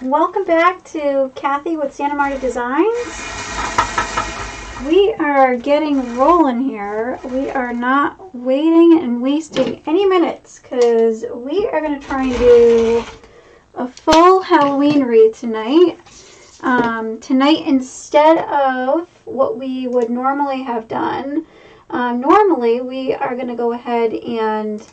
Welcome back to Kathy with Santa Marta Designs. We are getting rolling here. We are not waiting and wasting any minutes because we are going to try and do a full Halloween wreath tonight. Tonight, instead of what we would normally have done, normally we are going to go ahead and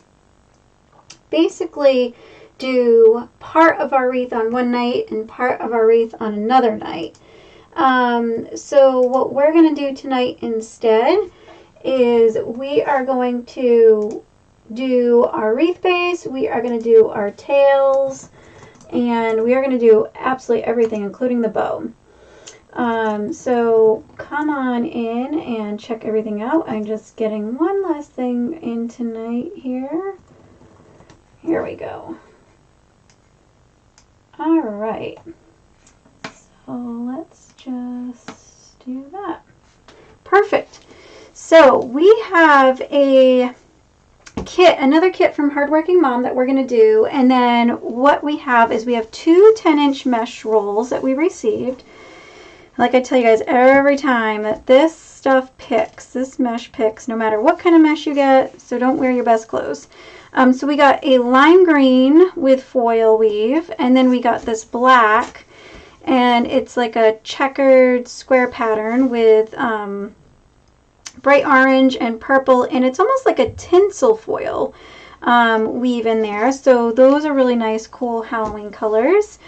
basically do part of our wreath on one night and part of our wreath on another night. So what we're going to do tonight instead is we are going to do our wreath base, we are going to do our tails, and we are going to do absolutely everything, including the bow. So come on in and check everything out. I'm just getting one last thing in tonight here. Here we go. All right. So let's just do that. Perfect. So we have a kit, another kit from Hardworking Mom that we're going to do. And then what we have is we have two 10-inch mesh rolls that we received. Like I tell you guys every time that this stuff picks, this mesh picks no matter what kind of mesh you get, so don't wear your best clothes. So we got a lime green with foil weave, and then we got this black, and it's like a checkered square pattern with bright orange and purple, and it's almost like a tinsel foil weave in there. So those are really nice, cool Halloween colors.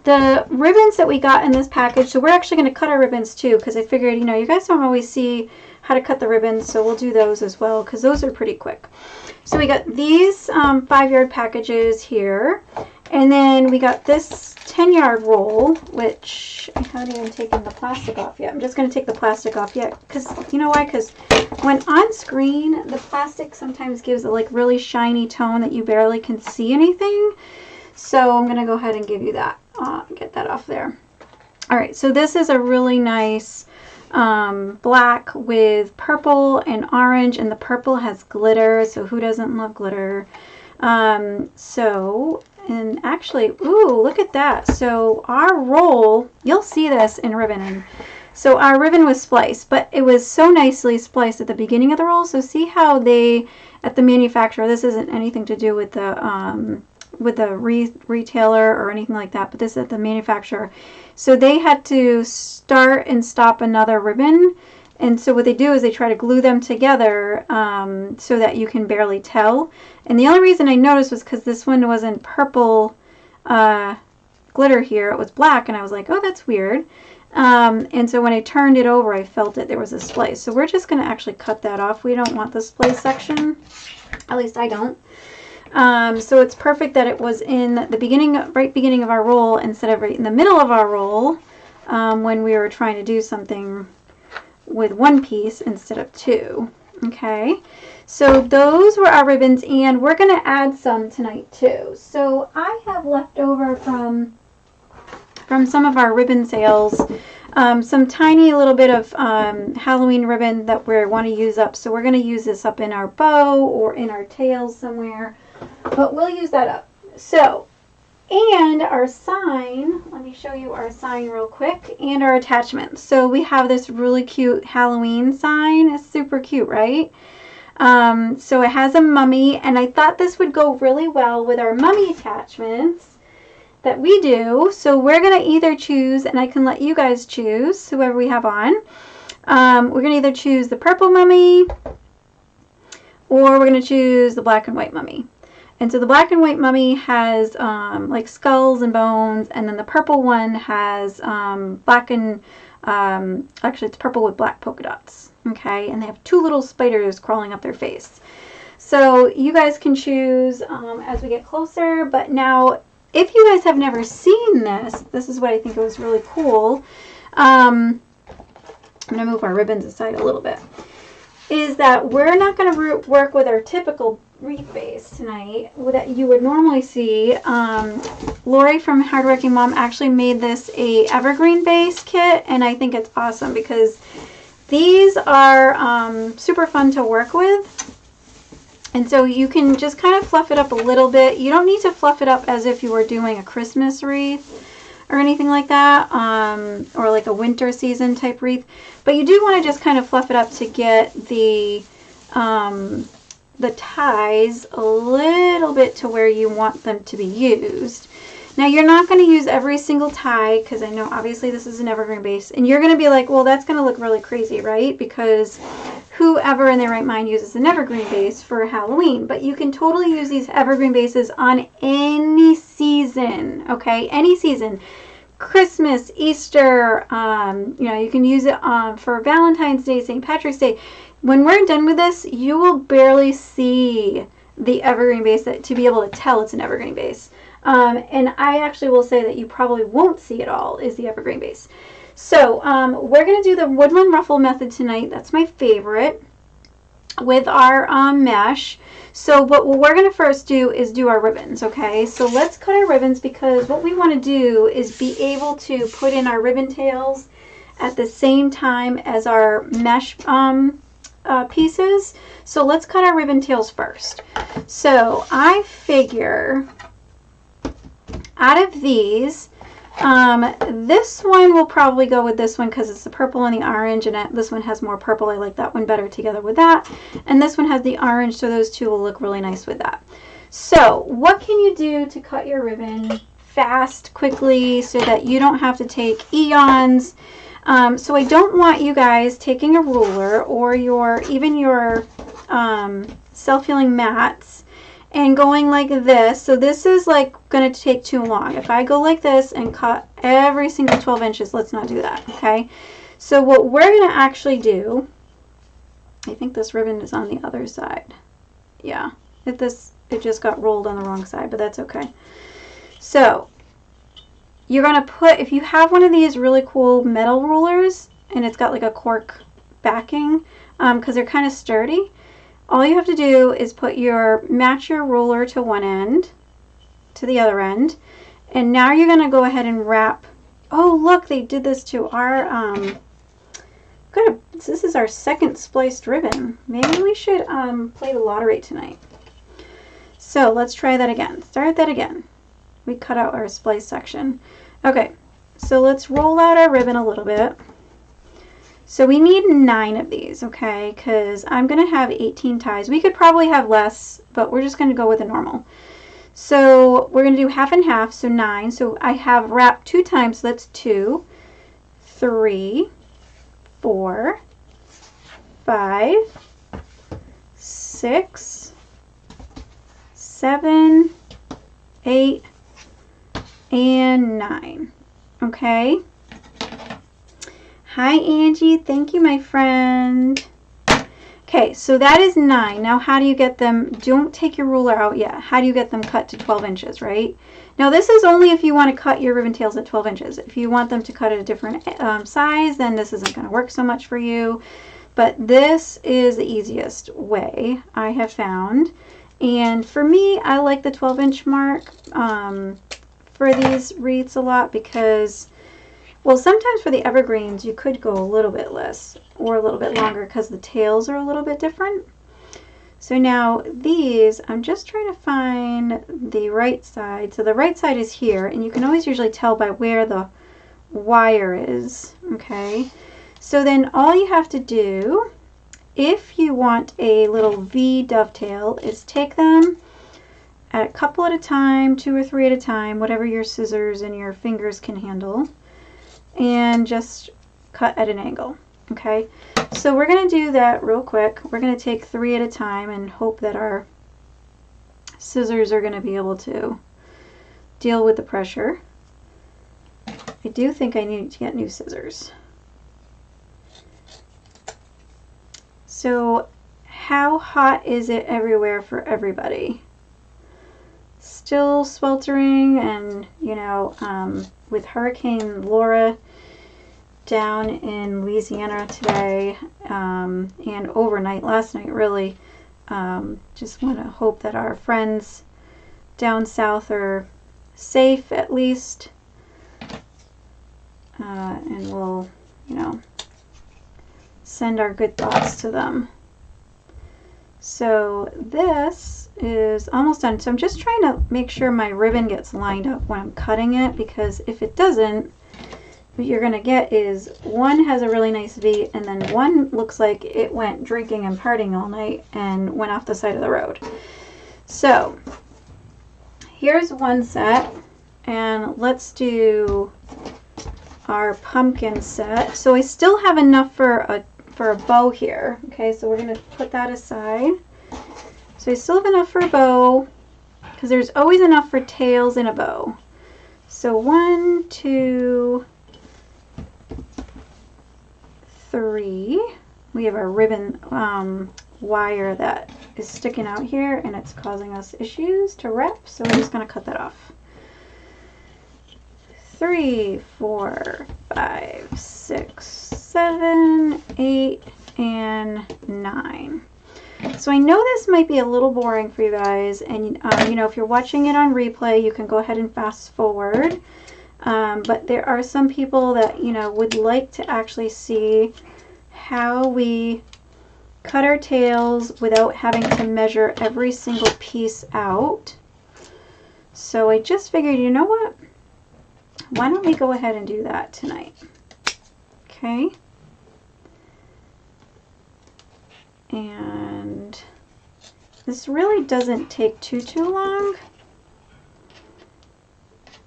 The ribbons that we got in this package, so we're actually going to cut our ribbons too, because I figured, you guys don't always see how to cut the ribbons, so we'll do those as well, because those are pretty quick. So we got these 5-yard packages here, and then we got this 10-yard roll, which I haven't even taken the plastic off yet. I'm just going to take the plastic off yet, because you know why? Because when on screen, the plastic sometimes gives a like really shiny tone that you barely can see anything. So I'm going to go ahead and give you that. Get that off there. All right, so this is a really nice black with purple and orange, and the purple has glitter, so who doesn't love glitter? And actually, ooh, look at that. So our roll, you'll see this in ribboning. So our ribbon was spliced, but it was so nicely spliced at the beginning of the roll. So see how they, at the manufacturer, this isn't anything to do with the retailer or anything like that, but this is at the manufacturer. So they had to start and stop another ribbon, and so what they do is they try to glue them together so that you can barely tell. And the only reason I noticed was because this one wasn't purple glitter here, it was black, and I was like, oh, that's weird. And so when I turned it over, I felt it, there was a splice. So we're just going to actually cut that off. We don't want the splice section, at least I don't. So it's perfect that it was in the beginning, right beginning of our roll instead of right in the middle of our roll when we were trying to do something with one piece instead of two. Okay, so those were our ribbons, and we're going to add some tonight too. So I have left over from some of our ribbon sales some tiny little bit of Halloween ribbon that we want to use up. So we're going to use this up in our bow or in our tails somewhere. But we'll use that up. So, and our sign, let me show you our sign real quick, and our attachments. So we have this really cute Halloween sign. It's super cute, right? So it has a mummy, and I thought this would go really well with our mummy attachments that we do. So we're going to either choose, and I can let you guys choose, whoever we have on. We're going to either choose the purple mummy, or we're going to choose the black and white mummy. And so the black and white mummy has like skulls and bones, and then the purple one has black and, actually it's purple with black polka dots, okay? And they have two little spiders crawling up their face. So you guys can choose as we get closer, but now if you guys have never seen this, this is what I think was really cool. I'm going to move our ribbons aside a little bit. Is that we're not going to work with our typical wreath base tonight that you would normally see. Lori from Hardworking Mom actually made this a evergreen base kit, and I think it's awesome because these are super fun to work with. And so you can just kind of fluff it up a little bit. You don't need to fluff it up as if you were doing a Christmas wreath. or anything like that, or like a winter season type wreath. But you do want to just kind of fluff it up to get the ties a little bit to where you want them to be used. Now, you're not going to use every single tie, because I know obviously this is an evergreen base, and you're going to be like, well, that's going to look really crazy, right? Because whoever in their right mind uses an evergreen base for Halloween. But you can totally use these evergreen bases on any season, okay? Any season. Christmas, Easter, you can use it for Valentine's Day, St. Patrick's Day. When we're done with this, you will barely see the evergreen base to be able to tell it's an evergreen base. And I actually will say that you probably won't see it all is the evergreen base. So we're going to do the Woodland Ruffle method tonight. That's my favorite with our mesh. So what we're going to first do is do our ribbons, okay? So let's cut our ribbons, because what we want to do is be able to put in our ribbon tails at the same time as our mesh pieces. So let's cut our ribbon tails first. So I figure out of these, this one will probably go with this one because it's the purple and the orange, and this one has more purple. I like that one better together with that. And this one has the orange, so those two will look really nice with that. So what can you do to cut your ribbon fast, quickly, so that you don't have to take eons? So I don't want you guys taking a ruler or even your self-healing mats and going like this. So this is like going to take too long. If I go like this and cut every single 12 inches, let's not do that, okay? So what we're going to actually do, I think this ribbon is on the other side. Yeah, it just got rolled on the wrong side, but that's okay. So you're going to put, if you have one of these really cool metal rulers and it's got like a cork backing, because they're kind of sturdy, all you have to do is match your ruler to one end to the other end, and now you're going to go ahead and wrap. Oh, look, they did this to our this is our second spliced ribbon. Maybe we should play the lottery tonight. So let's try that again. Start that again. We cut out our splice section. Okay, so let's roll out our ribbon a little bit. So we need 9 of these, okay, because I'm going to have 18 ties. We could probably have less, but we're just going to go with the normal. So we're going to do half and half, so 9. So I have wrapped 2 times, so that's 2, 3, 4, 5, 6, 7, 8, and 9. Okay. Hi, Angie. Thank you, my friend. Okay, so that is 9. Now, how do you get them? Don't take your ruler out yet. How do you get them cut to 12 inches, right? Now, this is only if you want to cut your ribbon tails at 12 inches. If you want them to cut at a different size, then this isn't going to work so much for you. But this is the easiest way I have found. And for me, I like the 12-inch mark for these wreaths a lot because, well, sometimes for the evergreens, you could go a little bit less or a little bit longer because the tails are a little bit different. So now these, I'm just trying to find the right side. So the right side is here, and you can always usually tell by where the wire is, okay? So then all you have to do, if you want a little V dovetail, is take them a couple at a time, 2 or 3 at a time, whatever your scissors and your fingers can handle, and just cut at an angle, okay? So we're going to do that real quick. We're going to take 3 at a time and hope that our scissors are going to be able to deal with the pressure. I do think I need to get new scissors. So how hot is it everywhere for everybody? Still sweltering, and you know, with Hurricane Laura down in Louisiana today, and overnight last night, really, just want to hope that our friends down south are safe at least, and we'll, you know, send our good thoughts to them. So this is almost done. So I'm just trying to make sure my ribbon gets lined up when I'm cutting it, because if it doesn't, what you're going to get is one has a really nice V, and then one looks like it went drinking and partying all night and went off the side of the road. So here's one set, and let's do our pumpkin set. So I still have enough for a bow here. Okay, so we're going to put that aside. So I still have enough for a bow, because there's always enough for tails in a bow. So 1, 2, 3. We have our ribbon wire that is sticking out here, and it's causing us issues to wrap, so we're just going to cut that off. 3, 4, 5, 6, 7, 8, and 9. So I know this might be a little boring for you guys, and you know, if you're watching it on replay, you can go ahead and fast forward. But there are some people that, you know, would like to actually see how we cut our tails without having to measure every single piece out. So I just figured, you know what? Why don't we go ahead and do that tonight? Okay. And this really doesn't take too long.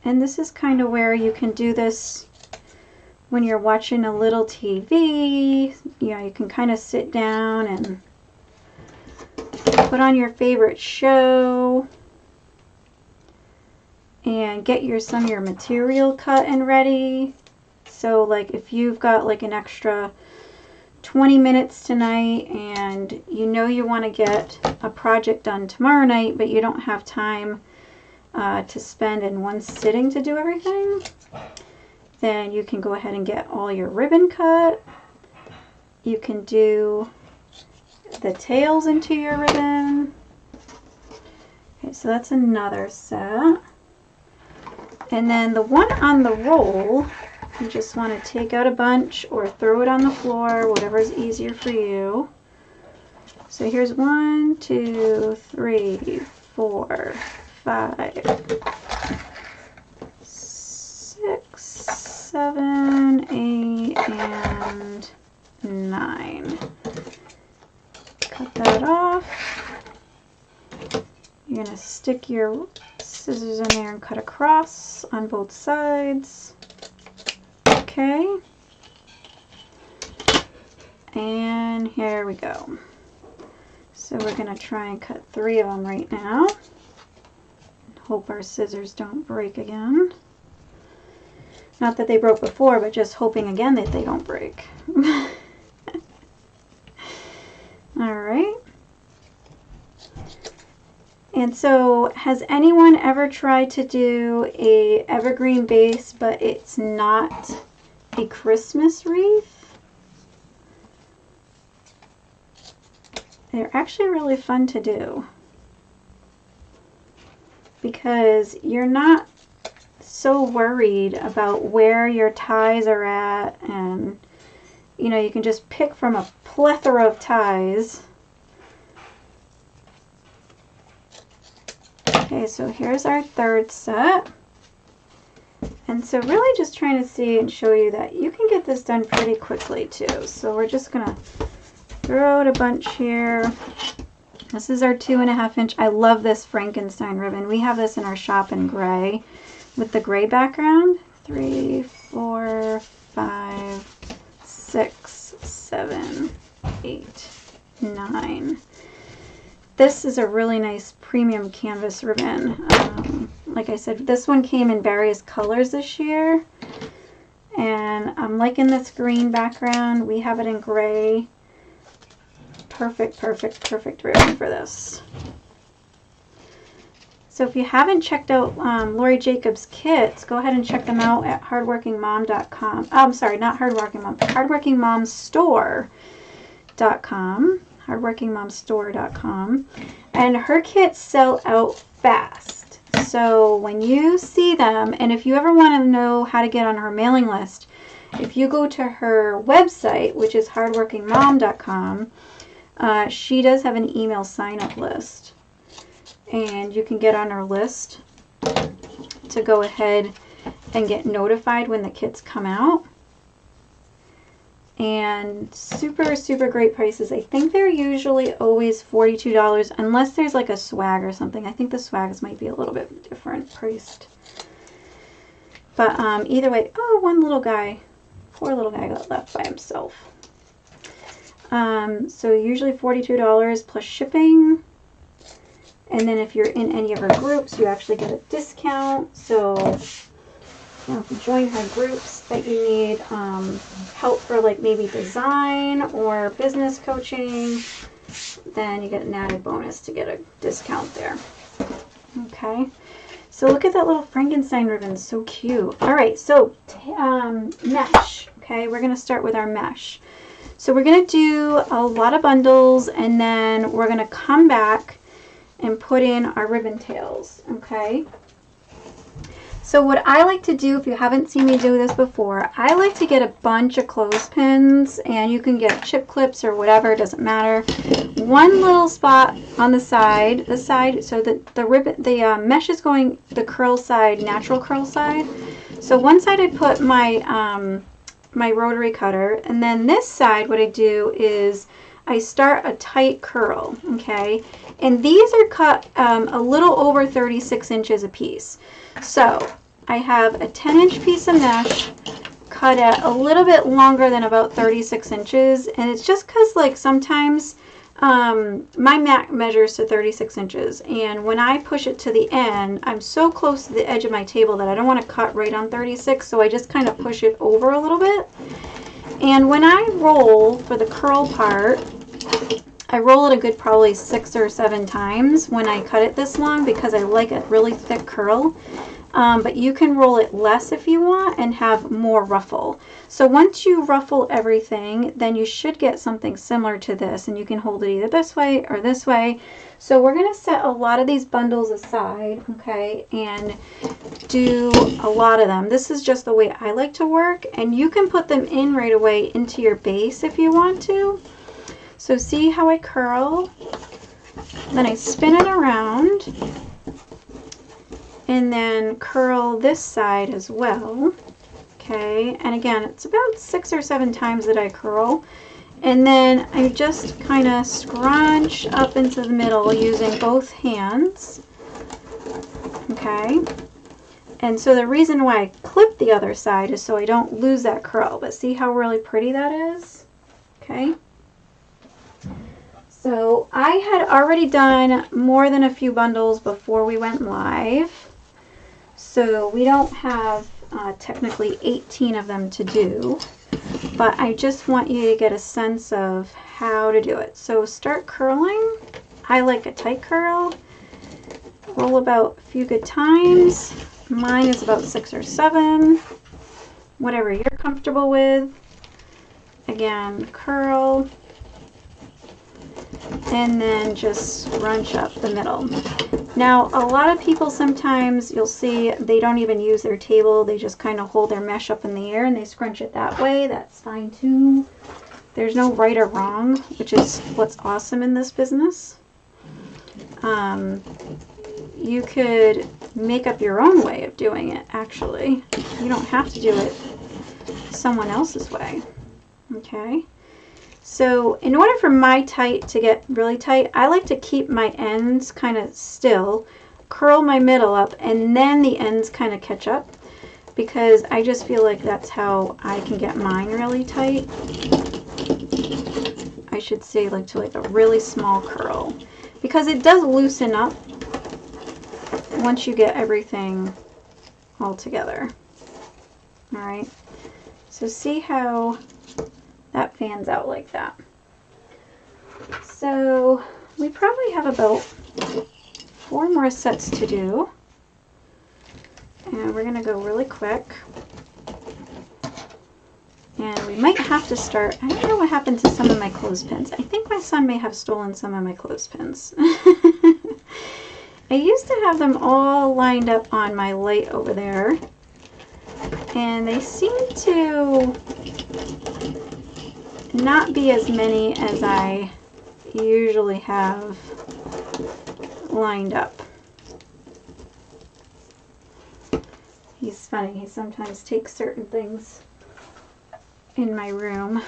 And this is kind of where you can do this when you're watching a little TV. You know, you can kind of sit down and put on your favorite show and get some of your material cut and ready. So like if you've got like an extra 20 minutes tonight and you know you want to get a project done tomorrow night, but you don't have time to spend in one sitting to do everything, then you can go ahead and get all your ribbon cut. You can do the tails into your ribbon. Okay, so that's another set. And then the one on the roll, you just want to take out a bunch or throw it on the floor, whatever is easier for you. So here's 1, 2, 3, 4, 5, 6, 7, 8, and 9. Cut that off. You're going to stick your scissors in there and cut across on both sides. Okay. And here we go. So we're going to try and cut 3 of them right now. Hope our scissors don't break again. Not that they broke before, but just hoping again that they don't break. Alright. And so, has anyone ever tried to do a evergreen base, but it's not a Christmas wreath? They're actually really fun to do, because you're not so worried about where your ties are at, and you know, you can just pick from a plethora of ties. Okay, so here's our third set. And so really just trying to see and show you that you can get this done pretty quickly too. So we're just gonna throw out a bunch here. This is our 2.5 inch. I love this Frankenstein ribbon. We have this in our shop in gray with the gray background. 3, 4, 5, 6, 7, 8, 9. This is a really nice premium canvas ribbon. Like I said, this one came in various colors this year. And I'm liking this green background. We have it in gray. Perfect, perfect, perfect ribbon for this. So if you haven't checked out Lori Jacobs' kits, go ahead and check them out at hardworkingmom.com. Oh, I'm sorry, not Hardworking Mom. hardworkingmomstore.com. hardworkingmomstore.com. And her kits sell out fast. So when you see them, and if you ever want to know how to get on her mailing list, if you go to her website, which is hardworkingmom.com, she does have an email sign-up list. and you can get on our list to go ahead and get notified when the kits come out. And super, super great prices. I think they're usually always $42 unless there's like a swag or something. I think the swags might be a little bit different priced. But either way, oh, one little guy, poor little guy got left by himself. So usually $42 plus shipping. And then if you're in any of our groups, you actually get a discount. So if you join our groups that you need help for like maybe design or business coaching, then you get an added bonus to get a discount there. Okay, so look at that little Frankenstein ribbon, so cute. All right, so mesh. Okay, we're gonna start with our mesh. So we're gonna do a lot of bundles, and then we're gonna come back and put in our ribbon tails. Okay. So what I like to do, if you haven't seen me do this before, I like to get a bunch of clothespins, and you can get chip clips or whatever, it doesn't matter. One little spot on the side, so that the ribbon, the mesh is going the curl side, natural curl side. So one side I put my my rotary cutter, and then this side what I do is I start a tight curl, okay? And these are cut a little over 36 inches a piece. So I have a 10-inch piece of mesh cut at a little bit longer than about 36 inches. And it's just because like sometimes my mat measures to 36 inches. And when I push it to the end, I'm so close to the edge of my table that I don't want to cut right on 36. So I just kind of push it over a little bit. And when I roll for the curl part, I roll it a good probably 6 or 7 times when I cut it this long because I like a really thick curl. But you can roll it less if you want and have more ruffle. So once you ruffle everything, then you should get something similar to this, and you can hold it either this way or this way. So we're going to set a lot of these bundles aside, okay, and do a lot of them. This is just the way I like to work, and you can put them in right away into your base if you want to. So see how I curl, then I spin it around, and then curl this side as well, okay? And again, it's about 6 or 7 times that I curl. And then I just kind of scrunch up into the middle using both hands, okay? And so the reason why I clip the other side is so I don't lose that curl. But see how really pretty that is, okay? So I had already done more than a few bundles before we went live. So we don't have technically 18 of them to do, but I just want you to get a sense of how to do it. So start curling. I like a tight curl. Roll about a few good times. Mine is about 6 or 7, whatever you're comfortable with. Again, curl. And then just scrunch up the middle. Now, a lot of people sometimes you'll see they don't even use their table. They just kind of hold their mesh up in the air and they scrunch it that way. That's fine too. There's no right or wrong, which is what's awesome in this business. You could make up your own way of doing it, actually. You don't have to do it someone else's way. Okay? So in order for my tight to get really tight, I like to keep my ends kind of still, curl my middle up, and then the ends kind of catch up, because I just feel like that's how I can get mine really tight. I should say like to like a really small curl, because it does loosen up once you get everything all together. All right, so see how that fans out like that. So we probably have about 4 more sets to do, and we're gonna go really quick. And we might have to start, I don't know what happened to some of my clothespins. I think my son may have stolen some of my clothespins. I used to have them all lined up on my light over there, and they seem to not be as many as I usually have lined up. He's funny. He sometimes takes certain things in my room.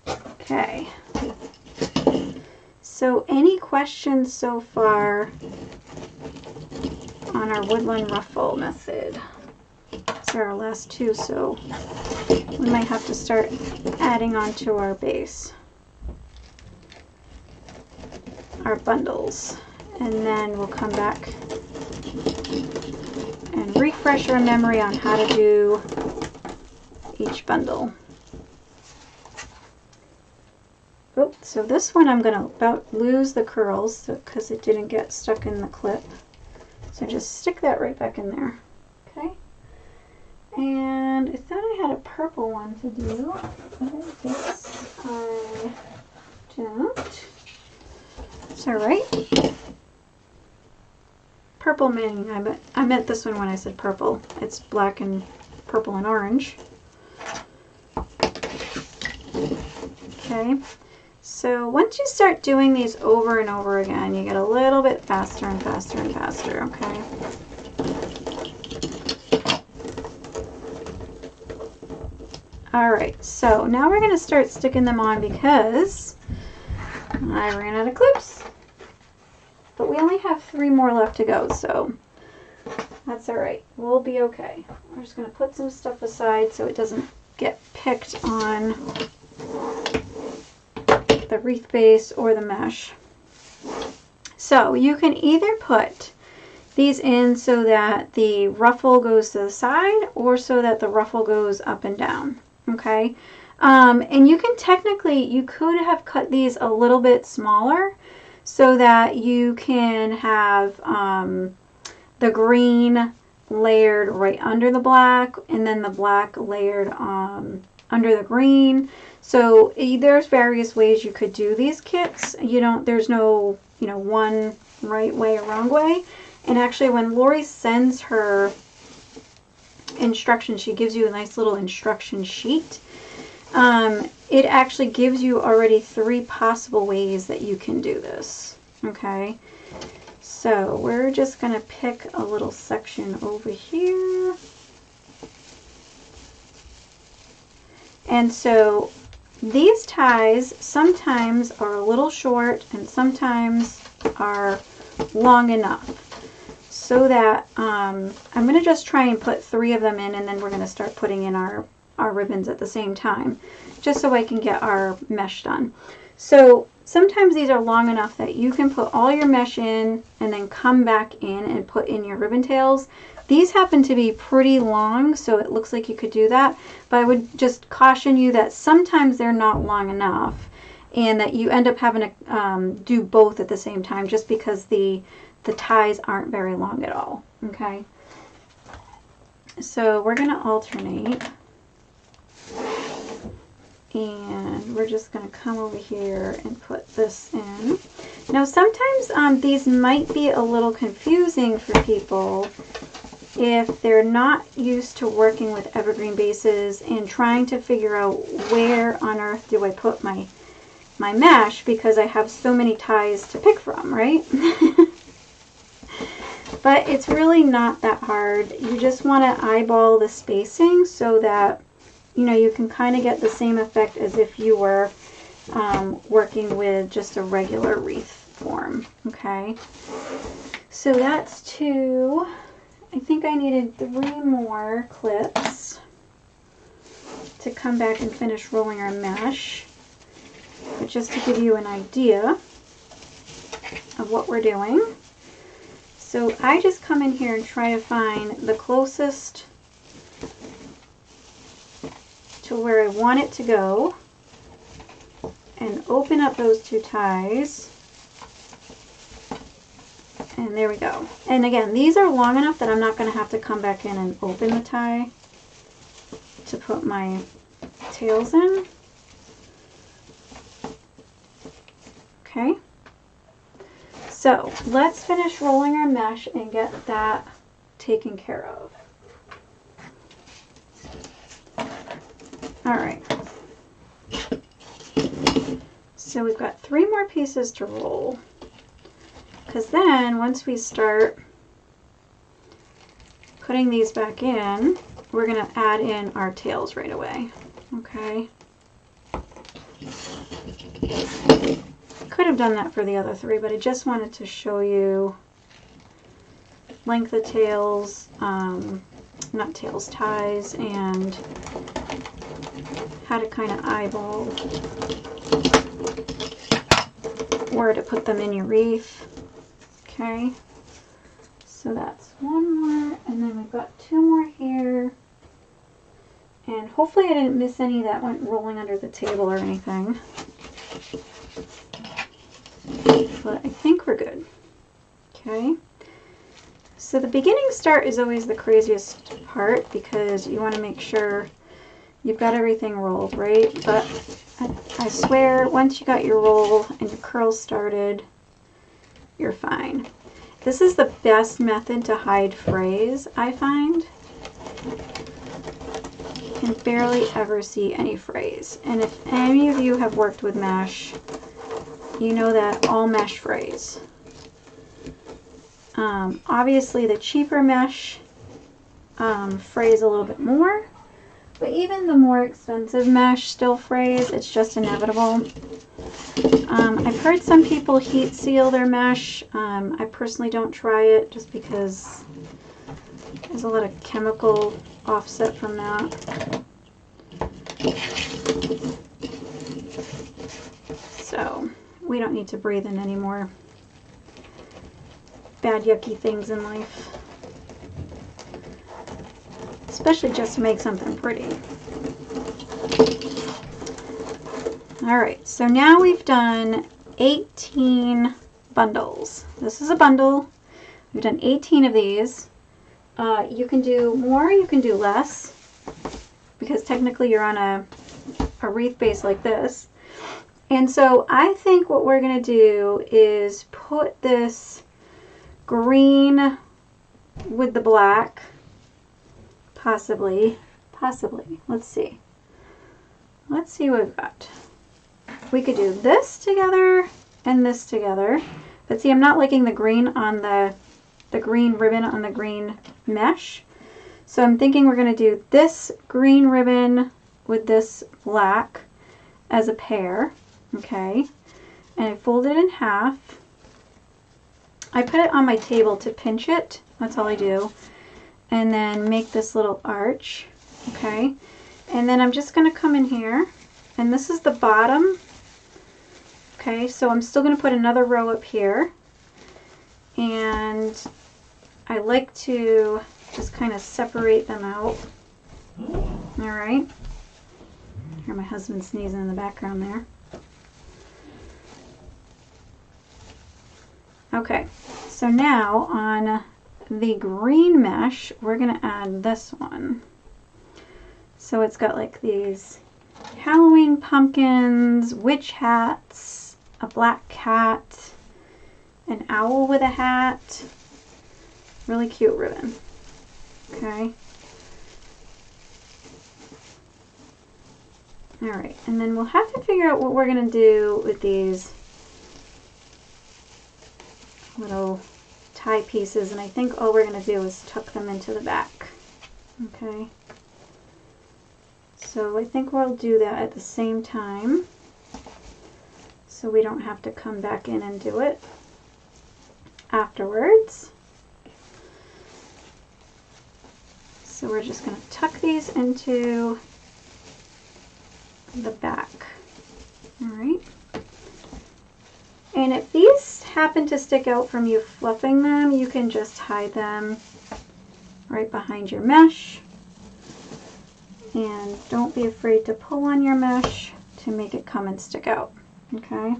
Okay. So any questions so far on our Woodland Ruffle method? These are our last two, so we might have to start adding on to our base, our bundles, and then we'll come back and refresh our memory on how to do each bundle. Oh, so this one I'm going to about lose the curls because it didn't get stuck in the clip. So just stick that right back in there. Okay. And I thought I had a purple one to do, but I guess I don't. It's alright. Purple meaning, I meant this one when I said purple. It's black and purple and orange. Okay. So once you start doing these over and over again, you get a little bit faster and faster and faster, okay? Alright, so now we're going to start sticking them on because I ran out of clips. But we only have 3 more left to go, so that's alright. We'll be okay. We're just going to put some stuff aside so it doesn't get picked on the wreath base or the mesh. So you can either put these in so that the ruffle goes to the side or so that the ruffle goes up and down. Okay, and you can technically, you could have cut these a little bit smaller so that you can have the green layered right under the black and then the black layered under the green. So there's various ways you could do these kits. There's no, one right way or wrong way. And actually when Lori sends her instructions, she gives you a nice little instruction sheet. It actually gives you already 3 possible ways that you can do this. Okay. So we're just going to pick a little section over here. And so these ties sometimes are a little short and sometimes are long enough so that I'm going to just try and put 3 of them in, and then we're going to start putting in our ribbons at the same time just so I can get our mesh done. So sometimes these are long enough that you can put all your mesh in and then come back in and put in your ribbon tails. These happen to be pretty long, so it looks like you could do that, but I would just caution you that sometimes they're not long enough and that you end up having to do both at the same time just because the ties aren't very long at all. Okay, so we're going to alternate, and we're just going to come over here and put this in. Now sometimes these might be a little confusing for people if they're not used to working with evergreen bases and trying to figure out where on earth do I put my mesh, because I have so many ties to pick from, right? But it's really not that hard. You just want to eyeball the spacing so that you can kind of get the same effect as if you were working with just a regular wreath form. Okay, so that's 2. I think I needed 3 more clips to come back and finish rolling our mesh. But just to give you an idea of what we're doing. So I just come in here and try to find the closest to where I want it to go and open up those 2 ties. And there we go. And again, these are long enough that I'm not going to have to come back in and open the tie to put my tails in. Okay. So let's finish rolling our mesh and get that taken care of. All right. So we've got 3 more pieces to roll. Because then once we start putting these back in, we're going to add in our tails right away. Okay. Could have done that for the other three, but I just wanted to show you length of tails, not tails, ties, and how to kind of eyeball where to put them in your wreath. Okay, so that's one more, and then we've got two more here. And hopefully I didn't miss any that went rolling under the table or anything. But I think we're good. Okay. So the beginning start is always the craziest part because you want to make sure you've got everything rolled, right? But I swear, once you got your roll and your curls started, you're fine. This is the best method to hide frays, I find. You can barely ever see any frays. And if any of you have worked with mesh, you know that all mesh frays. Obviously the cheaper mesh frays a little bit more, but even the more expensive mesh still frays. It's just inevitable. I've heard some people heat seal their mesh. I personally don't try it just because there's a lot of chemical offset from that. So we don't need to breathe in any more bad yucky things in life, especially just to make something pretty. Alright, so now we've done 18 bundles. This is a bundle. We've done 18 of these. You can do more, you can do less, because technically you're on a wreath base like this. And so I think what we're going to do is put this green with the black, possibly, let's see what we've got. We could do this together and this together, but see, I'm not liking the green on the green ribbon on the green mesh, so I'm thinking we're going to do this green ribbon with this black as a pair. Okay, and I fold it in half. I put it on my table to pinch it, that's all I do, and then make this little arch. Okay, and then I'm just going to come in here, and this is the bottom. Okay, so I'm still going to put another row up here, and I like to just kind of separate them out. Alright, hear my husband sneezing in the background there. Okay, so now on the green mesh, we're going to add this one. So it's got like these Halloween pumpkins, witch hats, a black cat, an owl with a hat. Really cute ribbon. Okay. Alright, and then we'll have to figure out what we're going to do with these little tie pieces, and I think all we're going to do is tuck them into the back. Okay, so I think we'll do that at the same time so we don't have to come back in and do it afterwards. So we're just going to tuck these into the back. Alright. And if these happen to stick out from you fluffing them, you can just hide them right behind your mesh. And don't be afraid to pull on your mesh to make it come and stick out. Okay?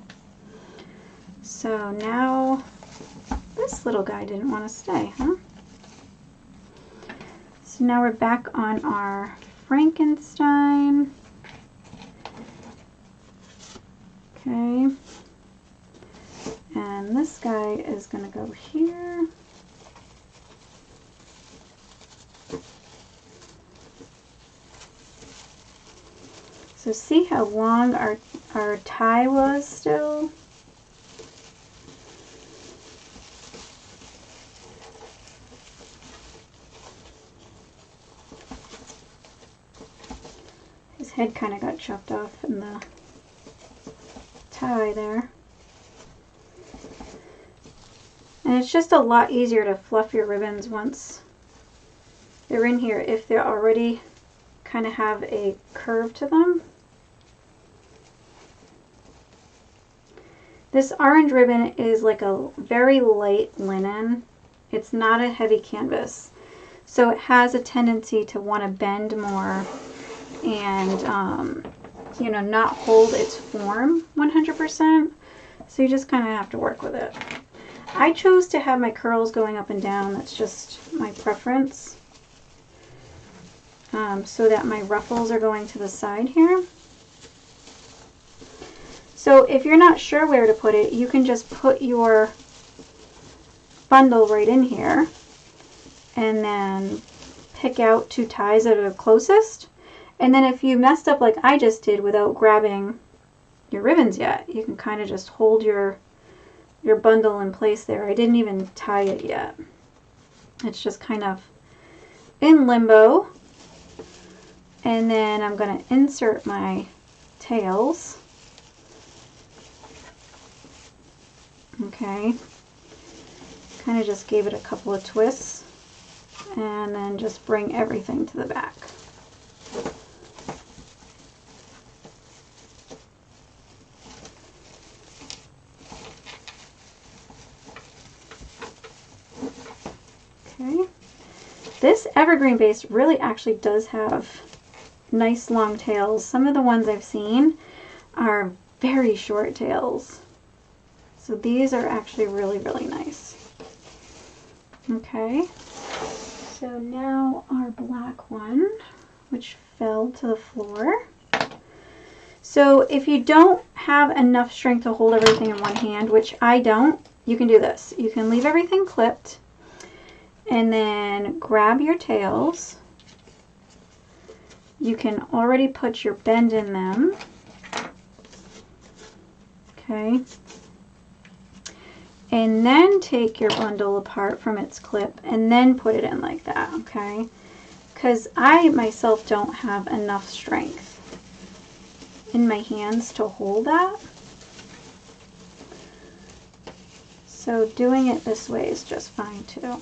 So now, this little guy didn't want to stay, huh? So now we're back on our Frankenstein. Okay. And this guy is going to go here. So see how long our tie was still? head kind of got chopped off in the tie there. And it's just a lot easier to fluff your ribbons once they're in here if they already kind of have a curve to them. This orange ribbon is like a very light linen. It's not a heavy canvas. So it has a tendency to want to bend more and, you know, not hold its form 100%. So you just kind of have to work with it. I chose to have my curls going up and down. That's just my preference. So that my ruffles are going to the side here. So if you're not sure where to put it, you can just put your bundle right in here and then pick out 2 ties that are closest. And then if you messed up like I just did without grabbing your ribbons yet, you can kind of just hold your bundle in place there. I didn't even tie it yet. It's just kind of in limbo. And then I'm going to insert my tails. Okay. Kind of just gave it a couple of twists. And then just bring everything to the back. Okay. This evergreen base really actually does have nice long tails. Some of the ones I've seen are very short tails. So these are actually really, really nice. Okay. So now our black one, which fell to the floor. So if you don't have enough strength to hold everything in one hand, which I don't, you can do this. You can leave everything clipped and then grab your tails. You can already put your bend in them. Okay. And then take your bundle apart from its clip and then put it in like that, okay? Because I myself don't have enough strength in my hands to hold that. So doing it this way is just fine too.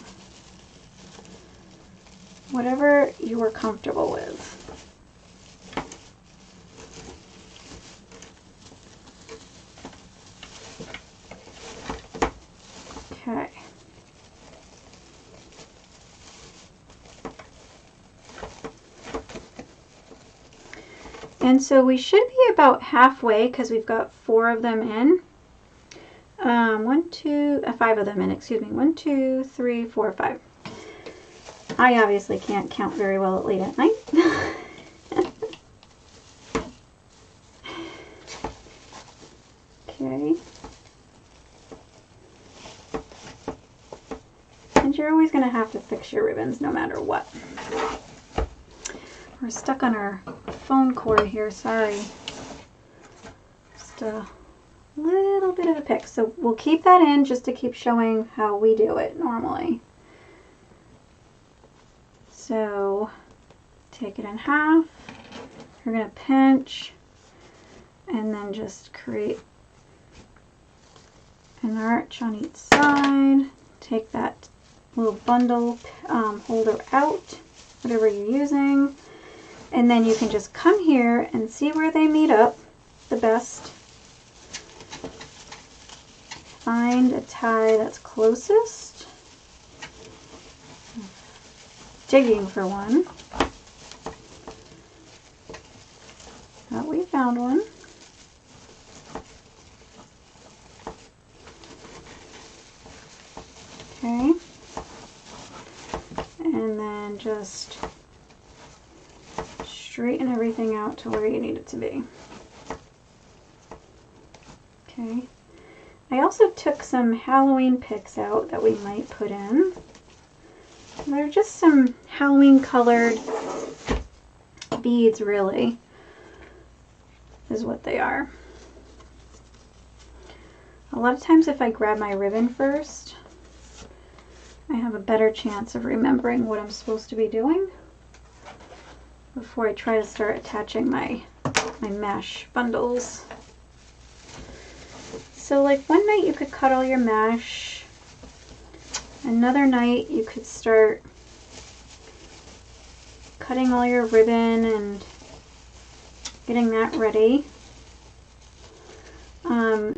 Whatever you are comfortable with. Okay. And so we should be about halfway because we've got 4 of them in. 5 of them in, excuse me. 1, 2, 3, 4, 5. I obviously can't count very well at late at night. Okay. And you're always going to have to fix your ribbons no matter what. We're stuck on our phone cord here, sorry. Just a little bit of a pick. So we'll keep that in just to keep showing how we do it normally. So take it in half. You're going to pinch and then just create an arch on each side. Take that little bundle holder out, whatever you're using, and then you can just come here and see where they meet up the best. Find a tie that's closest. Digging for one. But we found one. Okay. And then just straighten everything out to where you need it to be. Okay. I also took some Halloween picks out that we might put in. They're just some Halloween colored beads, really, is what they are. A lot of times if I grab my ribbon first, I have a better chance of remembering what I'm supposed to be doing before I try to start attaching my my mesh bundles. So like one night you could cut all your mesh. Another night you could start cutting all your ribbon and getting that ready.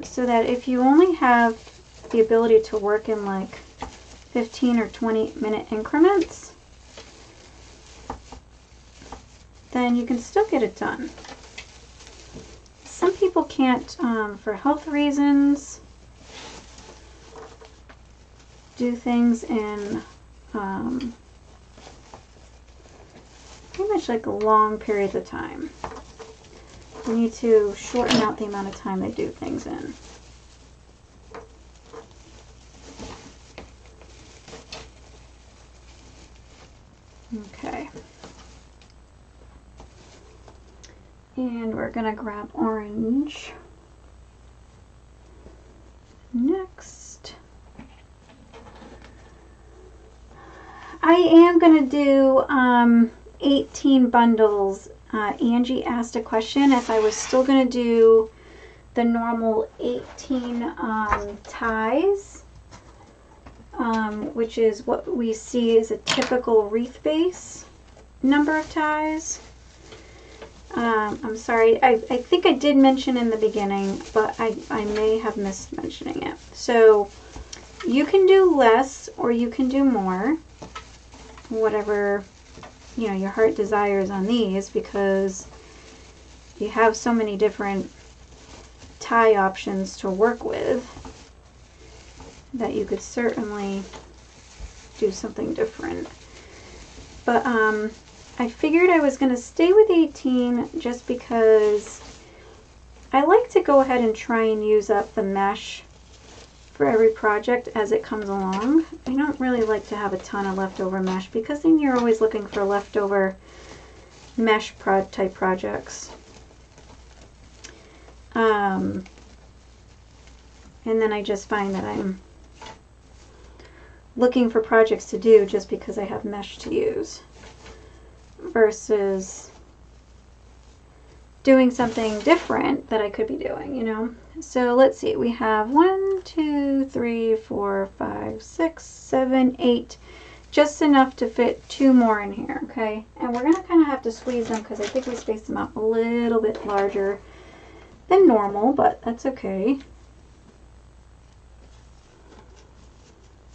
So that if you only have the ability to work in like 15 or 20-minute increments, then you can still get it done. Some people can't, for health reasons, do things in pretty much like long periods of time. You need to shorten out the amount of time they do things in. Okay. And we're going to grab orange next. I am going to do 18 bundles. Angie asked a question if I was still going to do the normal 18 ties, which is what we see as a typical wreath base number of ties. I'm sorry, I think I did mention in the beginning, but I may have missed mentioning it. So you can do less or you can do more, whatever your heart desires on these, because you have so many different tie options to work with that you could certainly do something different. But I figured I was going to stay with 18 just because I like to go ahead and try and use up the mesh for every project as it comes along. I don't really like to have a ton of leftover mesh because then you're always looking for leftover mesh type projects. And then I just find that I'm looking for projects to do just because I have mesh to use versus doing something different that I could be doing, So let's see, we have 1, 2, 3, 4, 5, 6, 7, 8, just enough to fit 2 more in here, okay? And we're going to kind of have to squeeze them because I think we spaced them out a little bit larger than normal, but that's okay.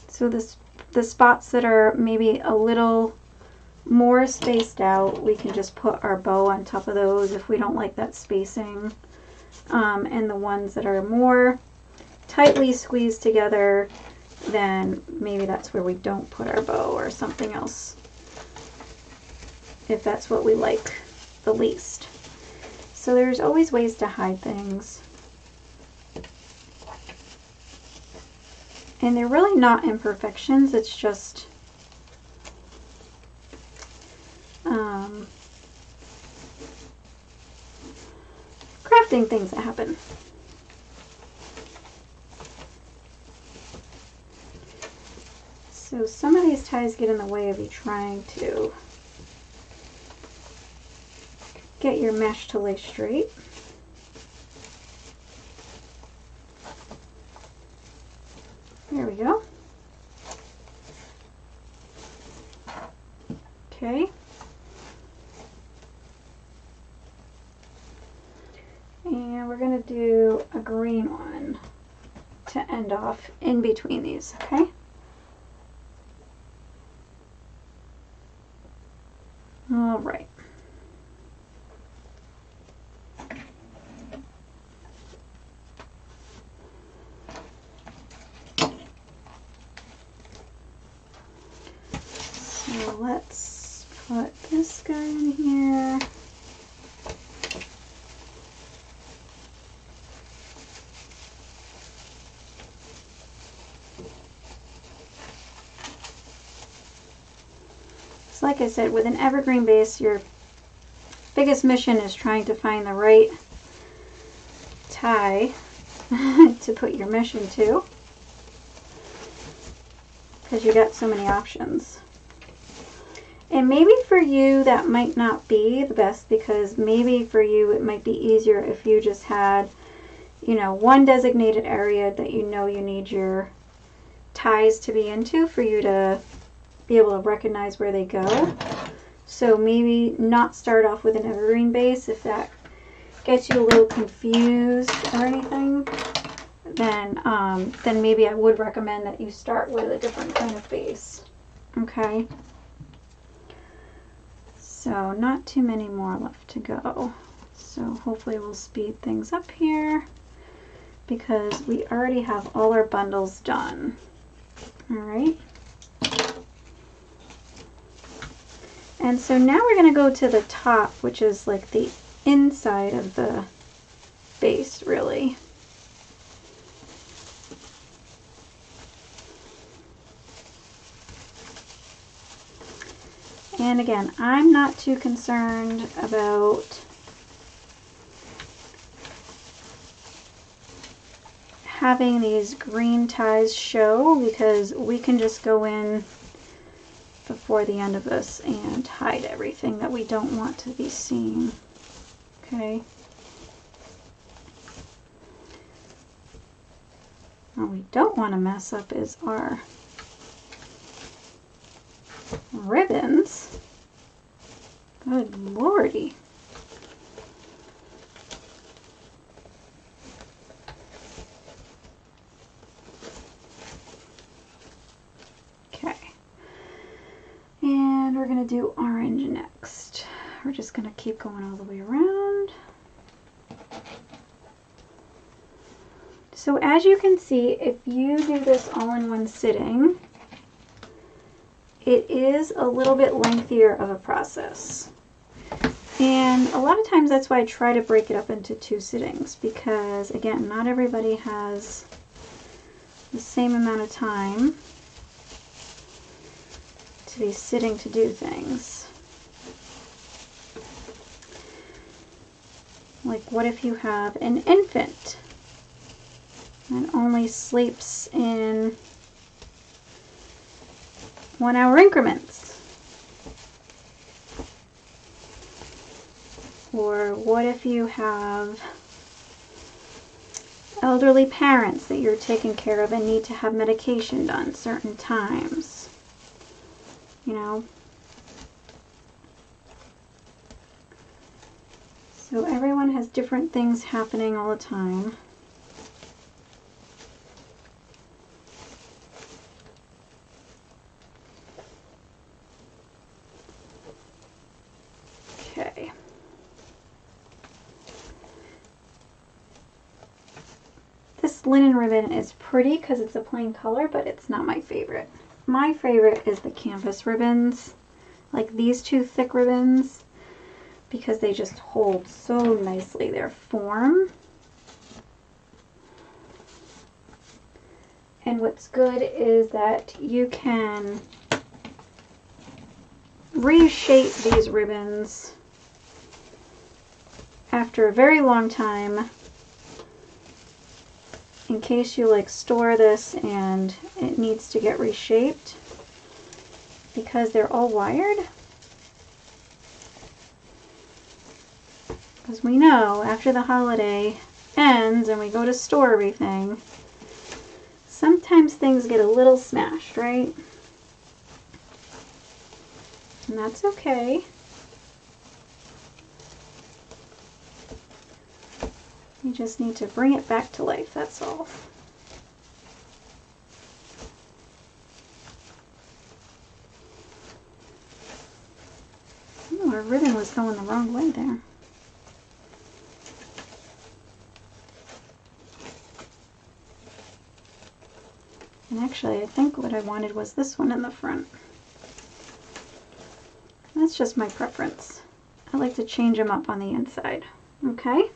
So the spots that are maybe a little more spaced out, we can just put our bow on top of those if we don't like that spacing. And the ones that are more tightly squeezed together, then maybe that's where we don't put our bow or something else, if that's what we like the least. So there's always ways to hide things. And they're really not imperfections, it's just crafting things that happen. So some of these ties get in the way of you trying to get your mesh to lay straight. There we go. Okay. And we're going to do a green one to end off in between these, okay? All right. So let's put this guy in here. So like I said, with an evergreen base, your biggest mission is trying to find the right tie to put your mesh into, because you got so many options. And maybe for you that might not be the best, because maybe for you it might be easier if you just had, you know, one designated area that you know you need your ties to be into for you to be able to recognize where they go. So maybe not start off with an evergreen base. If that gets you a little confused or anything, then maybe I would recommend that you start with a different kind of base. Okay. So not too many more left to go. So hopefully we'll speed things up here because we already have all our bundles done. All right. And so now we're going to go to the top, which is like the inside of the base, really. And again, I'm not too concerned about having these green ties show, because we can just go in before the end of this and hide everything that we don't want to be seen. Okay. What we don't want to mess up is our ribbons. Good lordy. Okay. And we're going to do orange next. We're just going to keep going all the way around. So as you can see, if you do this all in one sitting, it is a little bit lengthier of a process. And a lot of times that's why I try to break it up into 2 sittings, because again, not everybody has the same amount of time to be sitting to do things. Like, what if you have an infant and only sleeps in 1-hour increments? Or what if you have elderly parents that you're taking care of and need to have medication done certain times? You know? So everyone has different things happening all the time. Okay. This linen ribbon is pretty because it's a plain color, but it's not my favorite. My favorite is the canvas ribbons, like these 2 thick ribbons, because they just hold so nicely their form. And what's good is that you can reshape these ribbons after a very long time, in case you like store this and it needs to get reshaped, because they're all wired. Because we know after the holiday ends and we go to store everything, sometimes things get a little smashed, right? And that's okay. You just need to bring it back to life, that's all. Oh, our ribbon was going the wrong way there. And actually, I think what I wanted was this one in the front. That's just my preference. I like to change them up on the inside. Okay?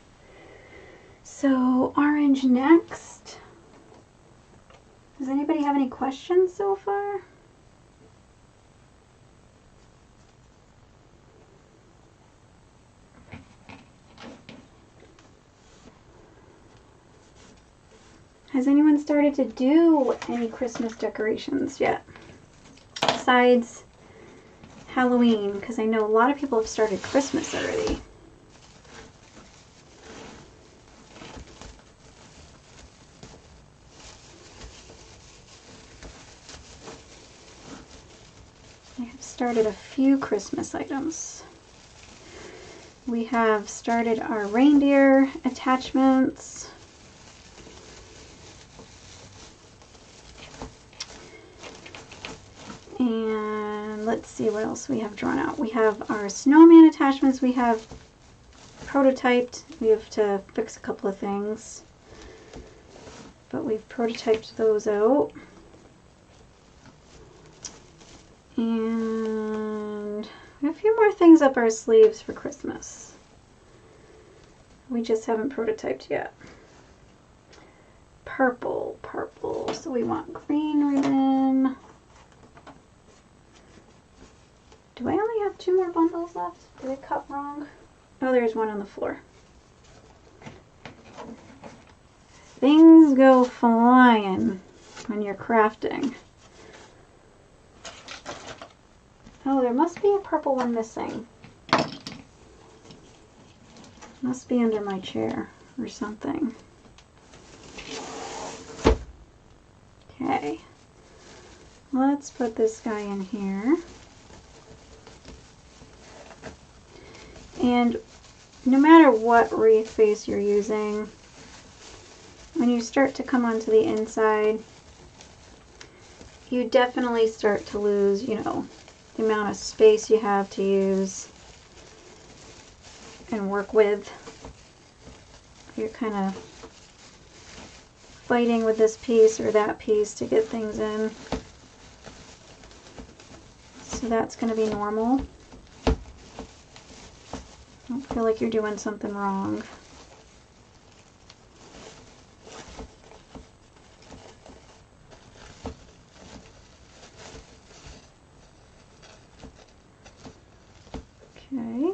So, orange next. Does anybody have any questions so far? Has anyone started to do any Christmas decorations yet? Besides Halloween, because I know a lot of people have started Christmas already. I have started a few Christmas items. We have started our reindeer attachments. And let's see what else we have drawn out. We have our snowman attachments. We have prototyped. We have to fix a couple of things, but we've prototyped those out. And we have a few more things up our sleeves for Christmas. We just haven't prototyped yet. Purple. So we want green ribbon. Do I only have 2 more bundles left? Did I cut wrong? Oh, there's one on the floor. Things go flying when you're crafting. Oh, there must be a purple one missing. Must be under my chair or something. Okay. Let's put this guy in here. And no matter what wreath face you're using, when you start to come onto the inside, you definitely start to lose, you know, the amount of space you have to use and work with. You're kind of fighting with this piece or that piece to get things in. So that's going to be normal. Don't feel like you're doing something wrong. Okay.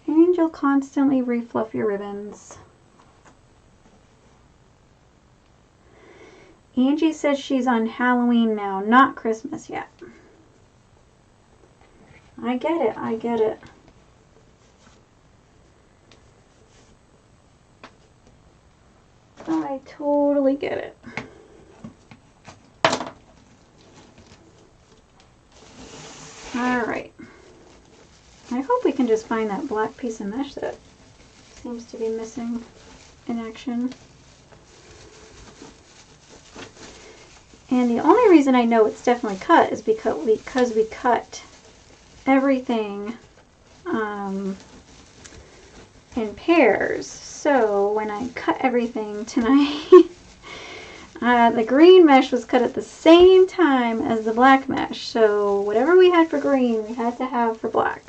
And you'll constantly refluff your ribbons. Angie says she's on Halloween now, not Christmas yet. I get it, I get it. I totally get it. Alright. I hope we can just find that black piece of mesh that seems to be missing in action. And the only reason I know it's definitely cut is because we cut everything in pairs. So when I cut everything tonight, the green mesh was cut at the same time as the black mesh. So whatever we had for green, we had to have for black.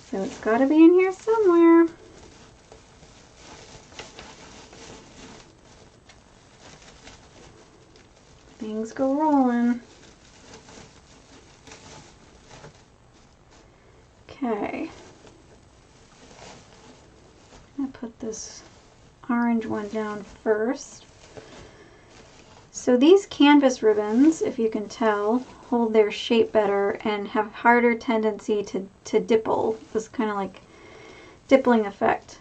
So it's got to be in here somewhere. Things go rolling. Okay. I'm going to put this orange one down first. So these canvas ribbons, if you can tell, hold their shape better and have harder tendency to dipple. This kind of like dippling effect.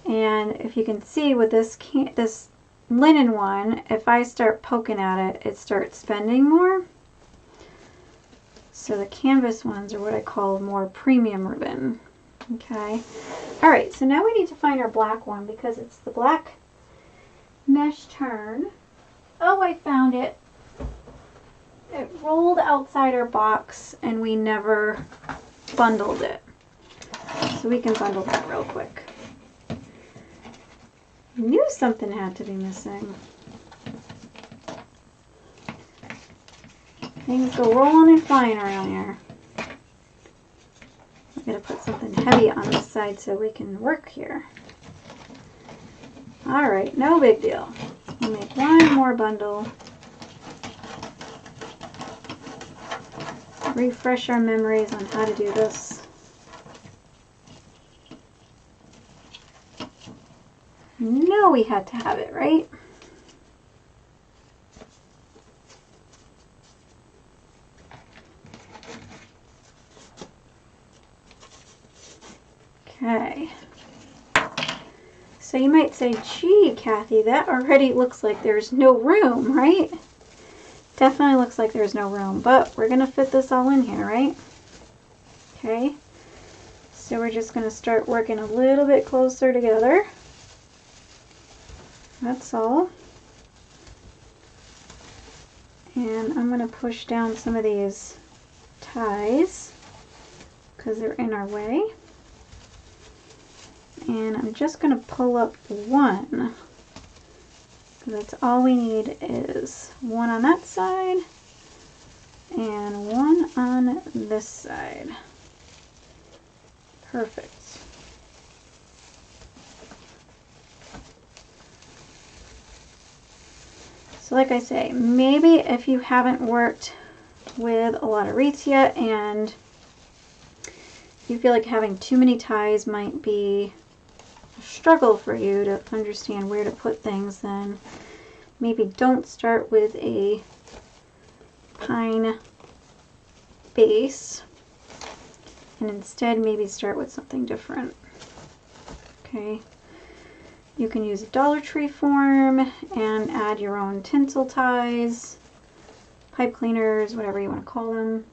And if you can see with this linen one, if I start poking at it, it starts bending more. So the canvas ones are what I call more premium ribbon. Okay. Alright, so now we need to find our black one because it's the black mesh turn. Oh, I found it. It rolled outside our box and we never bundled it. So we can bundle that real quick. I knew something had to be missing. Things go rolling and flying around here. I'm going to put something heavy on this side so we can work here. Alright, no big deal. We'll make one more bundle. Refresh our memories on how to do this. No, we had to have it, right? Okay. So you might say, gee, Kathy, that already looks like there's no room, right? Definitely looks like there's no room, but we're going to fit this all in here, right? Okay. So we're just going to start working a little bit closer together. That's all. And I'm going to push down some of these ties because they're in our way. And I'm just going to pull up one. That's all we need is one on that side and one on this side. Perfect. So like I say, maybe if you haven't worked with a lot of wreaths yet and you feel like having too many ties might be a struggle for you to understand where to put things, then maybe don't start with a pine base and instead maybe start with something different. Okay, you can use a Dollar Tree form and add your own tinsel ties, pipe cleaners, whatever you want to call them.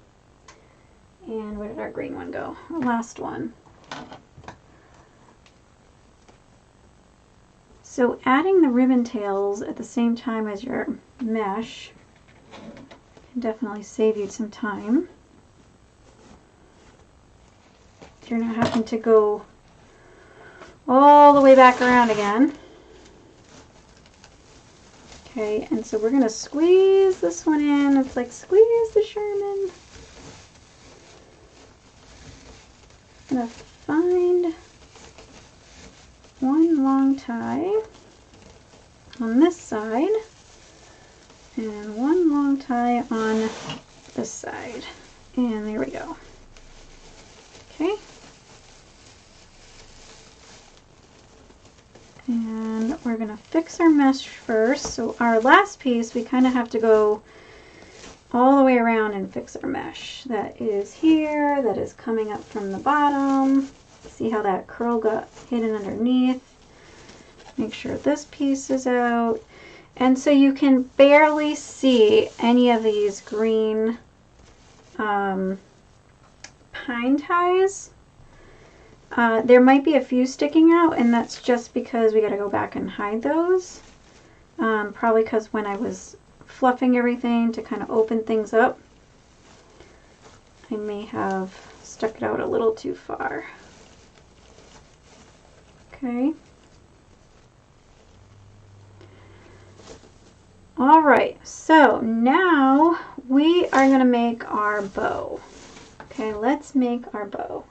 And where did our green one go? Our last one. So adding the ribbon tails at the same time as your mesh can definitely save you some time. You're not having to go all the way back around again. Okay, and so we're going to squeeze this one in. It's like squeeze the Sherman. I'm going to find one long tie on this side and one long tie on this side. And there we go. Okay. And we're going to fix our mesh first. So our last piece, we kind of have to go all the way around and fix our mesh. That is here, that is coming up from the bottom. See how that curl got hidden underneath. Make sure this piece is out. And so you can barely see any of these green pine ties. There might be a few sticking out, and that's just because we got to go back and hide those. Probably because when I was fluffing everything to kind of open things up, I may have stuck it out a little too far. Okay. All right, so now we are going to make our bow. Okay, let's make our bow.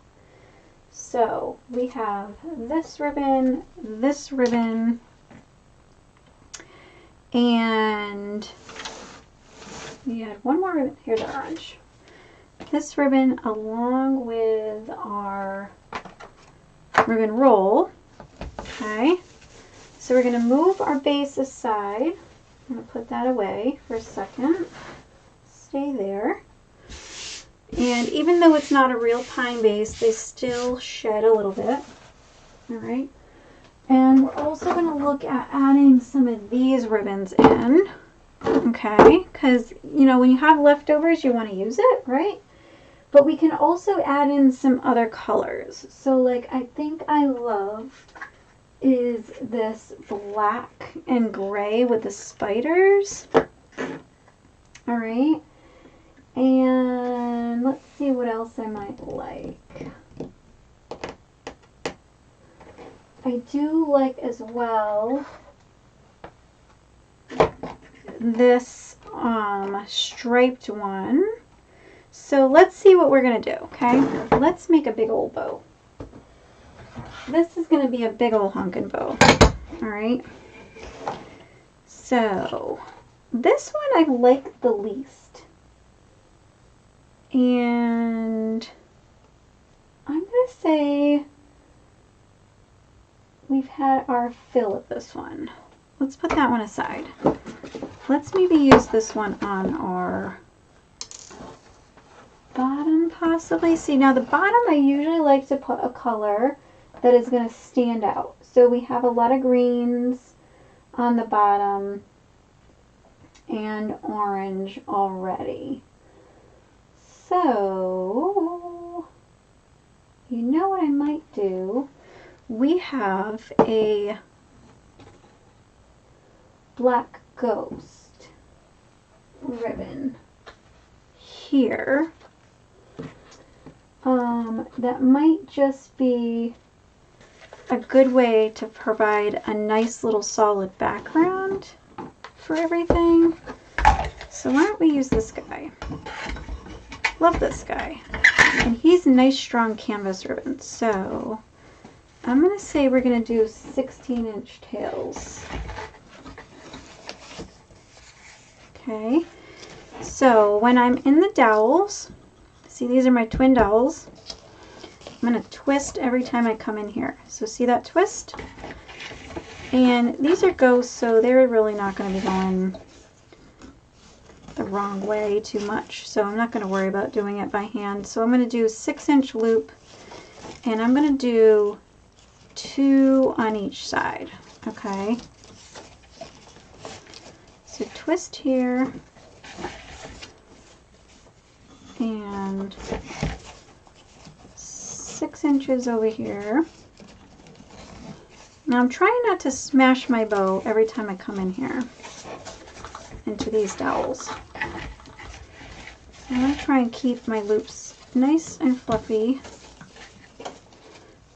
So we have this ribbon, and we had one more ribbon. Here's our orange. This ribbon along with our ribbon roll. Okay, so we're going to move our base aside. I'm going to put that away for a second. Stay there. And even though it's not a real pine base, they still shed a little bit. All right. And we're also going to look at adding some of these ribbons in. Okay. Because, you know, when you have leftovers, you want to use it, right? But we can also add in some other colors. So, like, I think I love is this black and gray with the spiders. All right. And let's see what else I might like. I do like as well this striped one. So let's see what we're going to do, okay? Let's make a big old bow. This is going to be a big old honkin' bow. All right. So this one I like the least. And I'm going to say we've had our fill of this one. Let's put that one aside. Let's maybe use this one on our bottom possibly. See, now the bottom I usually like to put a color that is going to stand out. So we have a lot of greens on the bottom and orange already. So, you know what I might do? We have a black ghost ribbon here. That might just be a good way to provide a nice little solid background for everything. So why don't we use this guy? Love this guy. And he's a nice strong canvas ribbon. So I'm going to say we're going to do 16-inch tails. Okay. So when I'm in the dowels, see, these are my twin dowels. I'm going to twist every time I come in here. So see that twist? And these are ghosts, so they're really not going to be going the wrong way too much. So I'm not going to worry about doing it by hand. So I'm going to do a 6-inch loop, and I'm going to do 2 on each side. Okay. So twist here. And 6 inches over here. Now I'm trying not to smash my bow every time I come in here into these dowels. I'm going to try and keep my loops nice and fluffy.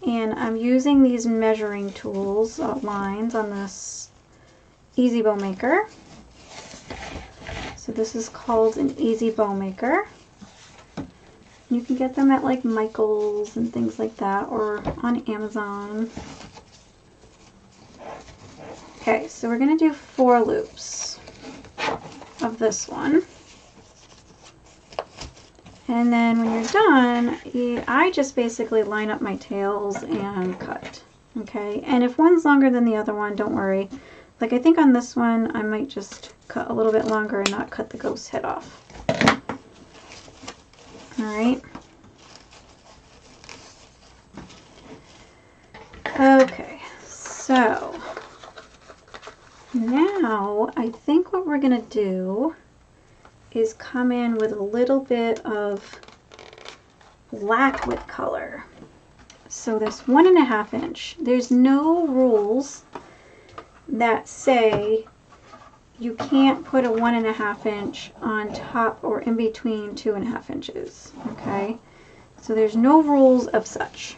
And I'm using these measuring tools, lines on this Easy Bow Maker. So this is called an Easy Bow Maker. You can get them at like Michael's and things like that, or on Amazon. Okay, so we're going to do 4 loops of this one. And then when you're done, I just basically line up my tails and cut. Okay, and if one's longer than the other one, don't worry. Like I think on this one, I might just cut a little bit longer and not cut the ghost head off. Alright. Okay, so now I think what we're going to do is come in with a little bit of black with color. So this 1.5 inch, there's no rules that say you can't put a 1.5 inch on top or in between 2.5 inches. Okay, so there's no rules of such.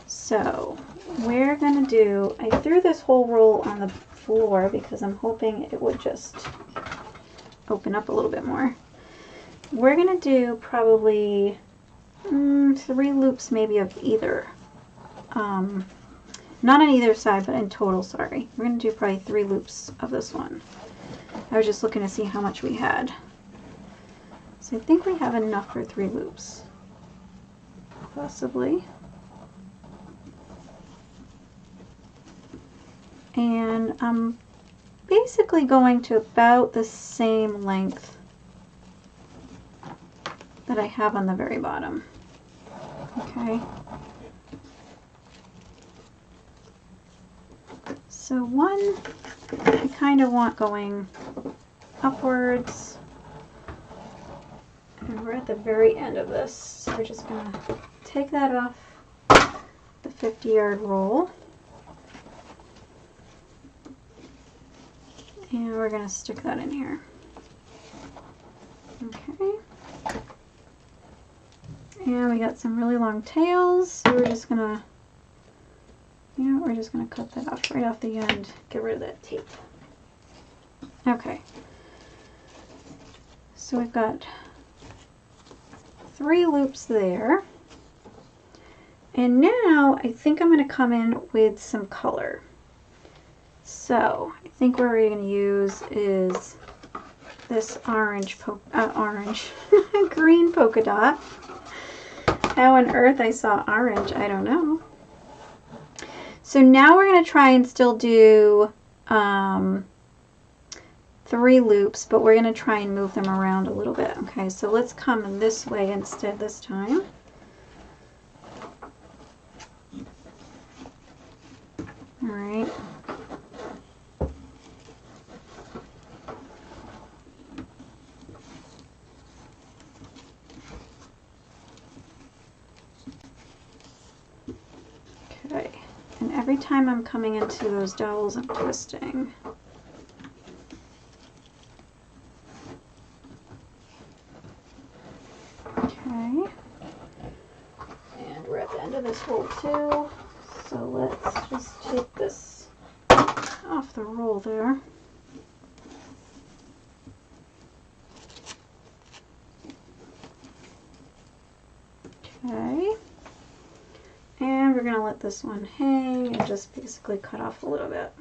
So we're gonna do, I threw this whole roll on the floor because I'm hoping it would just open up a little bit more. We're gonna do probably 3 loops maybe of either. Not on either side, but in total, sorry. We're going to do probably 3 loops of this one. I was just looking to see how much we had. So I think we have enough for 3 loops. Possibly. And I'm basically going to about the same length that I have on the very bottom. Okay. So one, I kind of want going upwards, and we're at the very end of this, so we're just going to take that off the 50-yard roll, and we're going to stick that in here. Okay, and we got some really long tails, so we're just going to we're just going to cut that off right off the end, get rid of that tape. Okay, so we've got 3 loops there, and now I think I'm going to come in with some color. So I think what we're going to use is this green polka dot. How on earth I saw orange, I don't know. So now we're going to try and still do 3 loops, but we're going to try and move them around a little bit. Okay, so let's come this way instead this time. All right. Okay, and every time I'm coming into those dowels, I'm twisting. Okay, and we're at the end of this roll too, so let's just take this off the roll there. Okay, and we're going to let this one hang and just basically cut off a little bit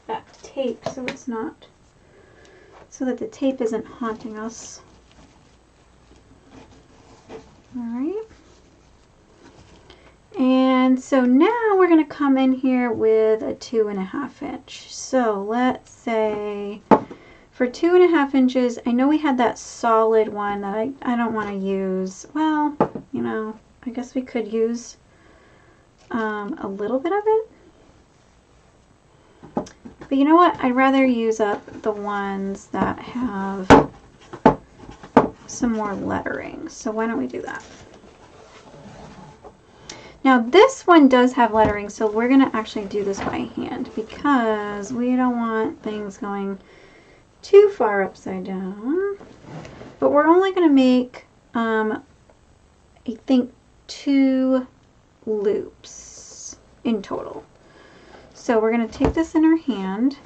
that tape so it's not, so that the tape isn't haunting us. Alright, and so now we're going to come in here with a 2.5 inch. So let's say for 2.5 inches, I know we had that solid one that I don't want to use. Well, you know, I guess we could use a little bit of it. But you know what? I'd rather use up the ones that have some more lettering. So why don't we do that? Now this one does have lettering, so we're going to actually do this by hand because we don't want things going too far upside down. But we're only going to make, I think, 2 loops in total. So we're going to take this in our hand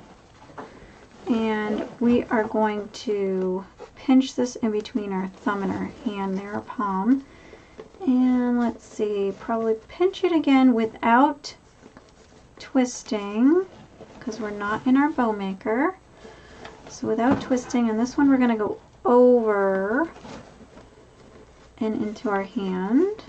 and we are going to pinch this in between our thumb and our hand there, our palm. And let's see, probably pinch it again without twisting because we're not in our bow maker. So without twisting, and this one we're going to go over and into our hand.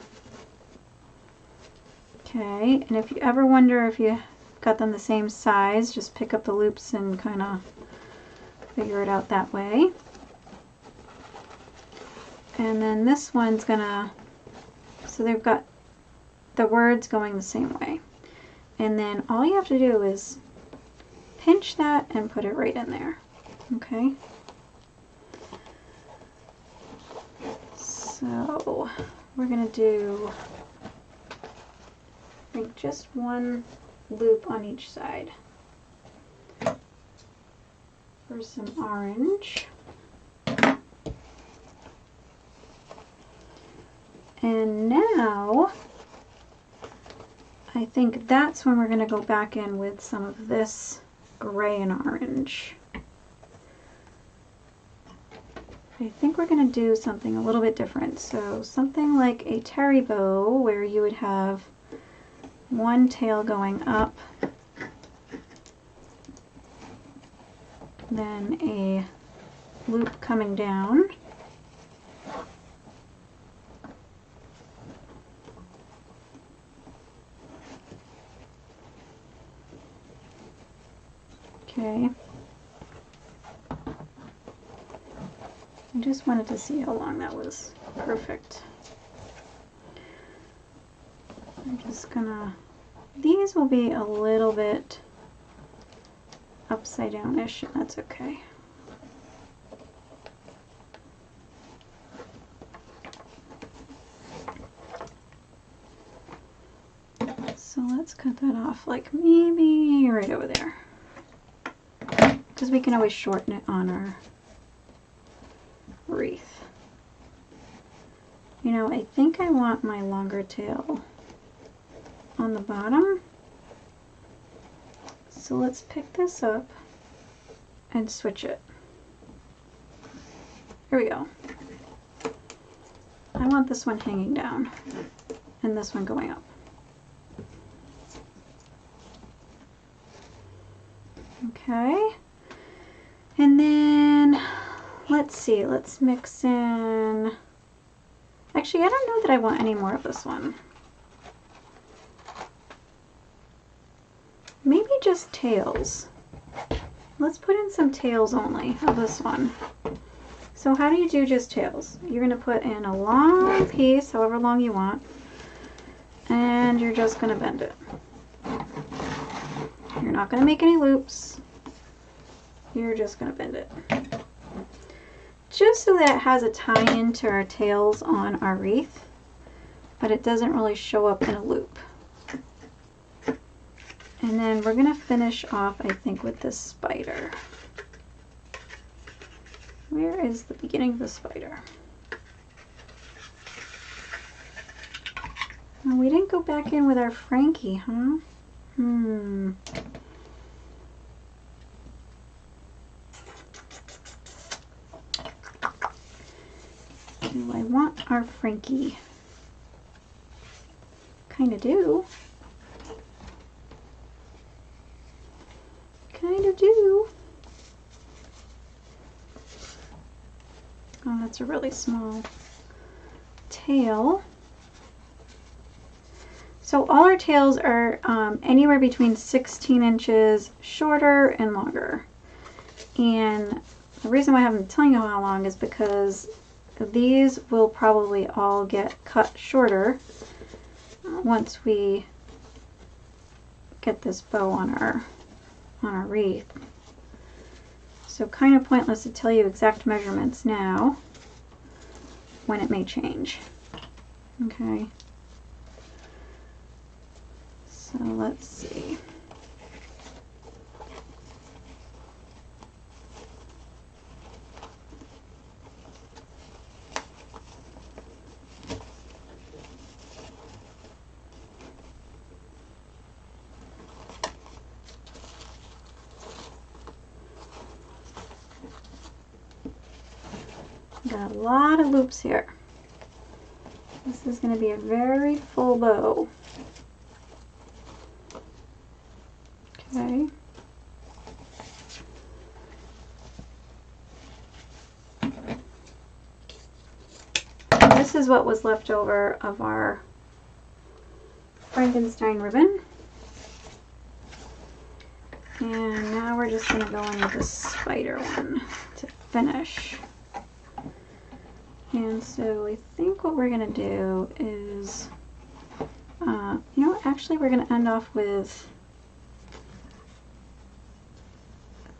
Okay, and if you ever wonder if you got them the same size, just pick up the loops and kind of figure it out that way. And then this one's gonna, so they've got the words going the same way. And then all you have to do is pinch that and put it right in there. Okay. So we're gonna do, I think, just 1 loop on each side for some orange. And now I think that's when we're going to go back in with some of this gray and orange. I think we're going to do something a little bit different. So something like a terry bow where you would have one tail going up, then a loop coming down, okay. I just wanted to see how long that was. Perfect. I'm just gonna, these will be a little bit upside down-ish, and that's okay. So let's cut that off like maybe right over there, because we can always shorten it on our wreath. You know, I think I want my longer tail on the bottom. So let's pick this up and switch it. Here we go. I want this one hanging down and this one going up. Okay. And then let's see, let's mix in, actually I don't know that I want any more of this one. Maybe just tails. Let's put in some tails only of this one. So how do you do just tails? You're going to put in a long piece, however long you want, and you're just going to bend it. You're not going to make any loops. You're just going to bend it. Just so that it has a tie into our tails on our wreath, but it doesn't really show up in a loop. And then we're going to finish off, I think, with this spider. Where is the beginning of the spider? Oh, we didn't go back in with our Frankie, huh? Do I want our Frankie? Kind of do. Kind of do. Oh, that's a really small tail. So all our tails are anywhere between 16 inches shorter and longer. And the reason why I haven't been telling you how long is because these will probably all get cut shorter once we get this bow on our wreath. So kind of pointless to tell you exact measurements now when it may change. Okay. So let's see. Got a lot of loops here. This is going to be a very full bow. Okay. This is what was left over of our Frankenstein ribbon. And now we're just going to go in with the spider one to finish. And so I think what we're going to do is, you know, actually we're going to end off with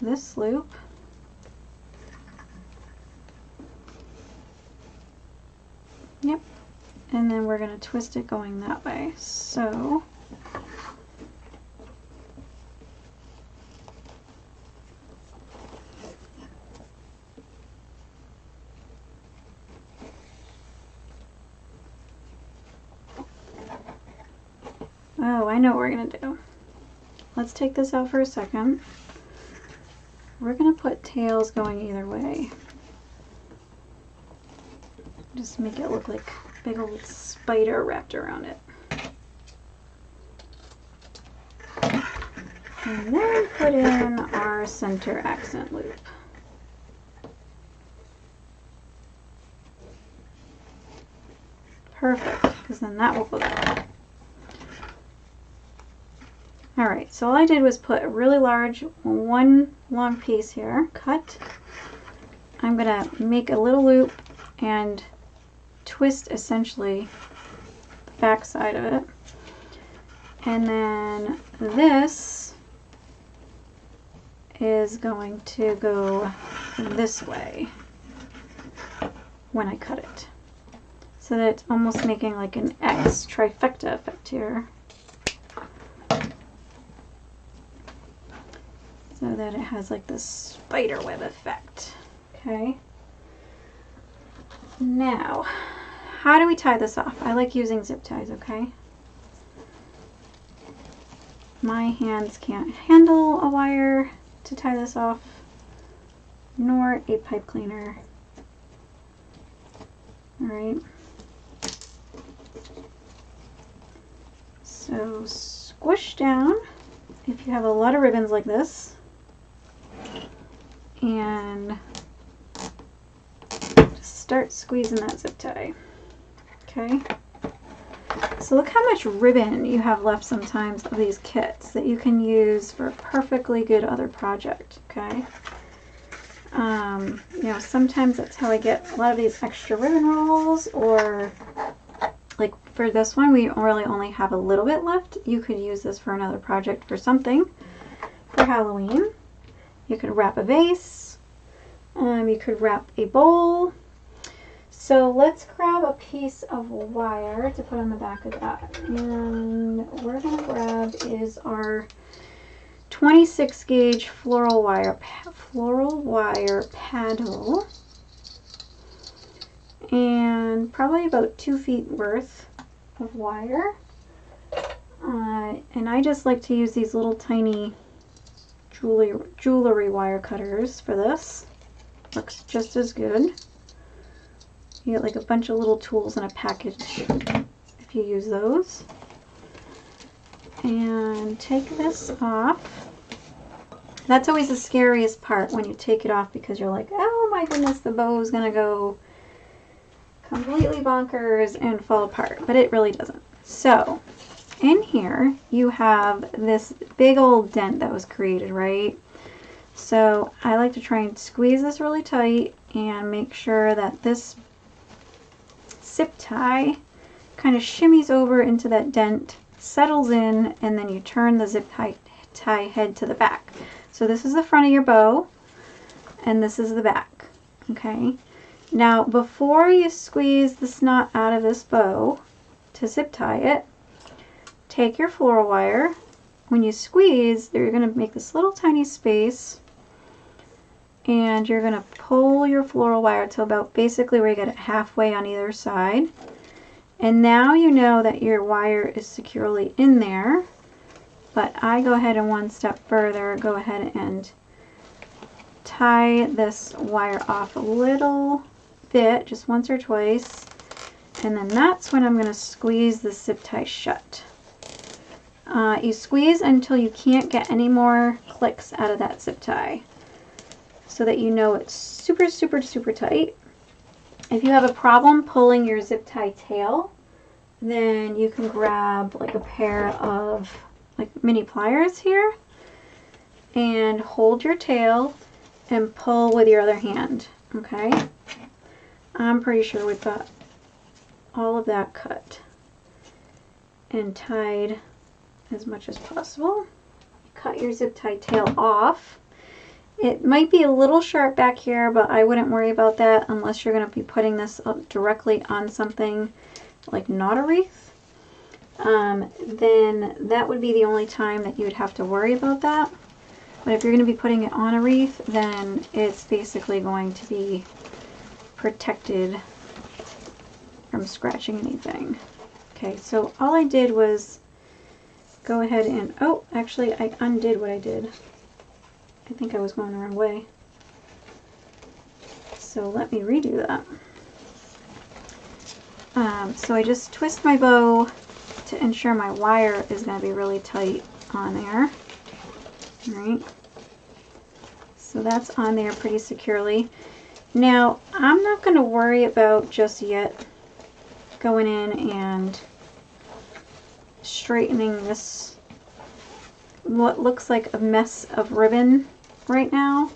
this loop. Yep. And then we're going to twist it going that way. So oh, I know what we're going to do. Let's take this out for a second. We're going to put tails going either way. Just make it look like a big old spider wrapped around it. And then put in our center accent loop. Perfect, because then that will go there. Alright, so all I did was put a really large, one long piece here, cut. I'm going to make a little loop and twist essentially the back side of it. And then this is going to go this way when I cut it. So that it's almost making like an X trifecta effect here. So that it has like this spider web effect. Okay. Now, how do we tie this off? I like using zip ties, okay? My hands can't handle a wire to tie this off, nor a pipe cleaner. Alright. So squish down if you have a lot of ribbons like this. And just start squeezing that zip tie. Okay. So look how much ribbon you have left sometimes of these kits that you can use for a perfectly good other project. Okay. You know, sometimes that's how I get a lot of these extra ribbon rolls, or like for this one, we really only have a little bit left. You could use this for another project for something. for Halloween. You could wrap a vase. You could wrap a bowl. So let's grab a piece of wire to put on the back of that. And what we're going to grab is our 26 gauge floral wire paddle. And probably about 2 feet worth of wire. And I just like to use these little tiny jewelry wire cutters for this. Looks just as good. You get like a bunch of little tools in a package if you use those. And take this off. That's always the scariest part, when you take it off, because you're like, oh my goodness, the bow is gonna go completely bonkers and fall apart, but it really doesn't. So in here you have this big old dent that was created, right? So I like to try and squeeze this really tight and make sure that this zip tie kind of shimmies over into that dent, settles in, and then you turn the zip tie head to the back. So this is the front of your bow, and this is the back. Okay. Now, before you squeeze the snot out of this bow to zip tie it, take your floral wire. When you squeeze, you're going to make this little tiny space, and you're going to pull your floral wire to about basically where you get it halfway on either side. And now you know that your wire is securely in there. But I go ahead and one step further, go ahead and tie this wire off a little bit, just once or twice. And then that's when I'm going to squeeze the zip tie shut. You squeeze until you can't get any more clicks out of that zip tie, so that you know it's super, super, super tight. If you have a problem pulling your zip tie tail, then you can grab like a pair of like mini pliers here and hold your tail and pull with your other hand. Okay, I'm pretty sure we've got all of that cut and tied as much as possible. Cut your zip tie tail off. It might be a little sharp back here, but I wouldn't worry about that unless you're going to be putting this up directly on something like not a wreath. Then that would be the only time that you would have to worry about that. But if you're going to be putting it on a wreath, then it's basically going to be protected from scratching anything. Okay, so all I did was go ahead and, oh, actually I undid what I did. I think I was going the wrong way. So let me redo that. So I just twist my bow to ensure my wire is going to be really tight on there. Right? So that's on there pretty securely. Now, I'm not going to worry about just yet going in and straightening this, what looks like a mess of ribbon right now,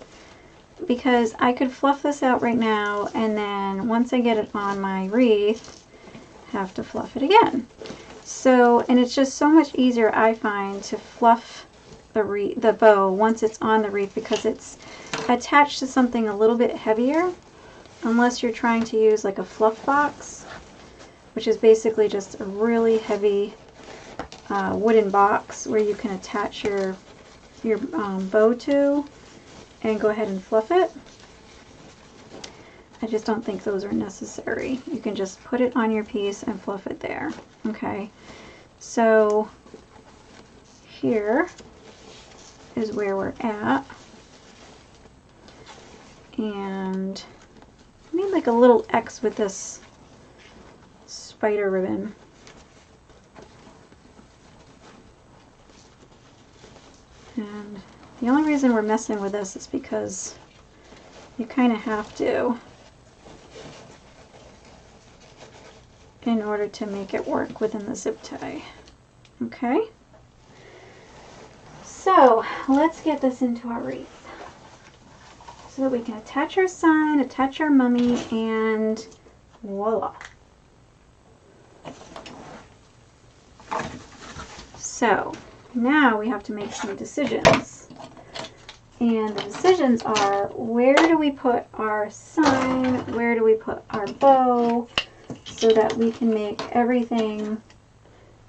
because I could fluff this out right now, and then once I get it on my wreath, have to fluff it again. So, and it's just so much easier, I find, to fluff the bow once it's on the wreath, because it's attached to something a little bit heavier, unless you're trying to use like a fluff box, which is basically just a really heavy wooden box where you can attach your bow to and go ahead and fluff it. I just don't think those are necessary. You can just put it on your piece and fluff it there. Okay, so here is where we're at, and I made like a little X with this spider ribbon. And the only reason we're messing with this is because you kind of have to in order to make it work within the zip tie. Okay, so let's get this into our wreath so that we can attach our sign, attach our mummy, and voila. So now we have to make some decisions. And the decisions are, where do we put our sign? Where do we put our bow? So that we can make everything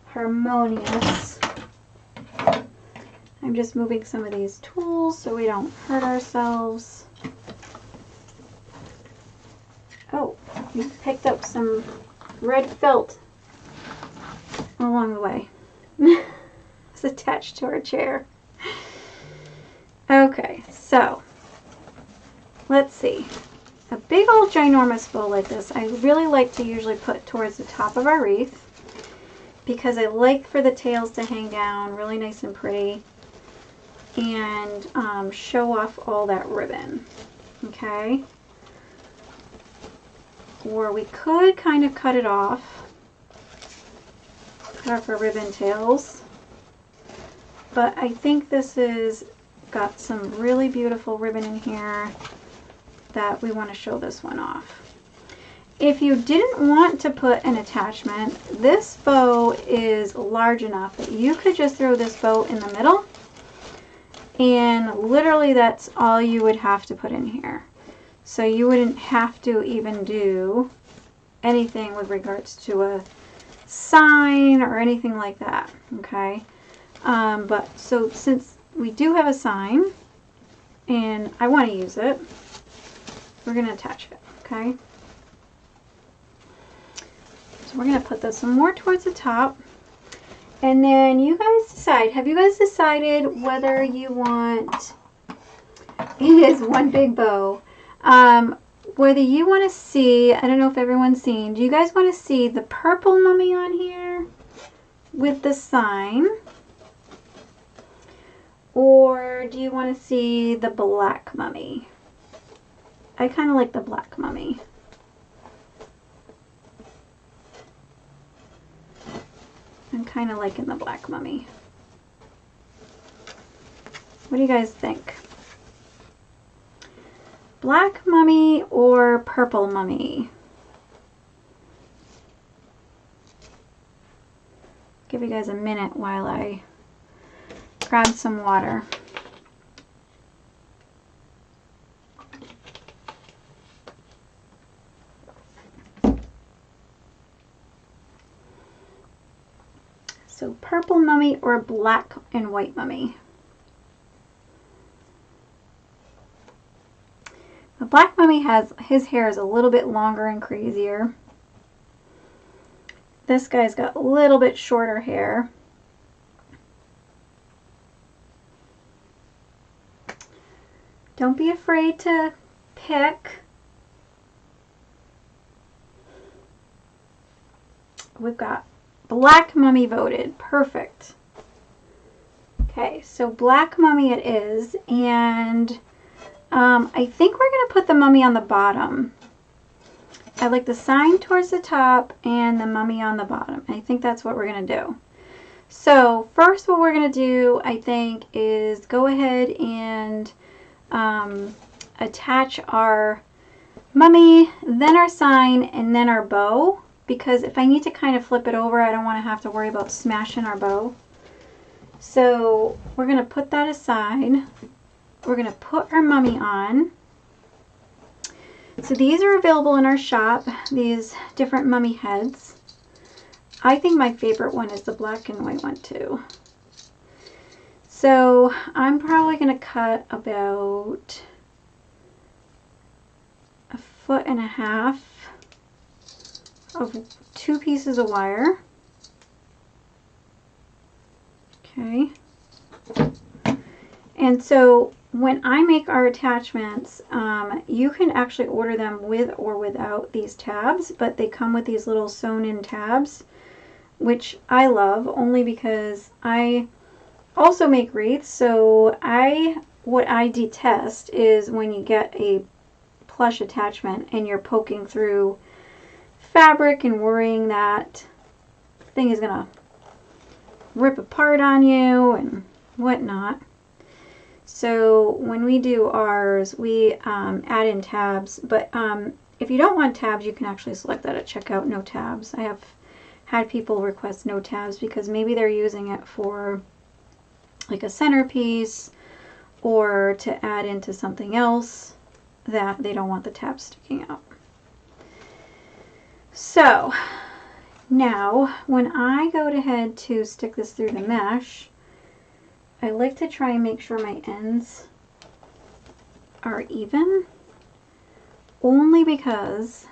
harmonious. I'm just moving some of these tools so we don't hurt ourselves. Oh, we picked up some red felt along the way. It's attached to our chair. Okay, so let's see. A big old ginormous bow like this, I really like to usually put towards the top of our wreath because I like for the tails to hang down really nice and pretty and show off all that ribbon. Okay. Or we could kind of cut it off. Cut off our ribbon tails. But I think this is got some really beautiful ribbon in here that we want to show this one off. If you didn't want to put an attachment, this bow is large enough that you could just throw this bow in the middle and literally that's all you would have to put in here. So you wouldn't have to even do anything with regards to a sign or anything like that, okay? But so since we do have a sign and I want to use it, we're going to attach it, okay? So we're going to put this some more towards the top. And then you guys decide, have you guys decided whether you want, it is one big bow, whether you want to see, I don't know if everyone's seen, do you guys want to see the purple mummy on here with the sign? Or do you want to see the black mummy? I kind of like the black mummy. I'm kind of liking the black mummy. What do you guys think? Black mummy or purple mummy? Give you guys a minute while I grab some water. So purple mummy or black and white mummy? The black mummy has, his hair is a little bit longer and crazier. This guy's got a little bit shorter hair. Don't be afraid to pick. We've got black mummy voted. Perfect. Okay, so black mummy it is, and I think we're going to put the mummy on the bottom. I like the sign towards the top and the mummy on the bottom. I think that's what we're going to do. So first what we're going to do, I think, is go ahead and attach our mummy, then our sign, and then our bow. Because if I need to kind of flip it over, I don't want to have to worry about smashing our bow. So we're going to put that aside. We're going to put our mummy on. So these are available in our shop, these different mummy heads. I think my favorite one is the black and white one too. So I'm probably going to cut about 1.5 feet of 2 pieces of wire. Okay. And so when I make our attachments, you can actually order them with or without these tabs, but they come with these little sewn in tabs, which I love only because I also make wreaths. So what I detest is when you get a plush attachment and you're poking through fabric and worrying that thing is gonna rip apart on you and whatnot. So when we do ours, we add in tabs, but if you don't want tabs, you can actually select that at checkout, no tabs. I have had people request no tabs because maybe they're using it for like a centerpiece or to add into something else that they don't want the tab sticking out. So now when I go ahead to stick this through the mesh, I like to try and make sure my ends are even, only because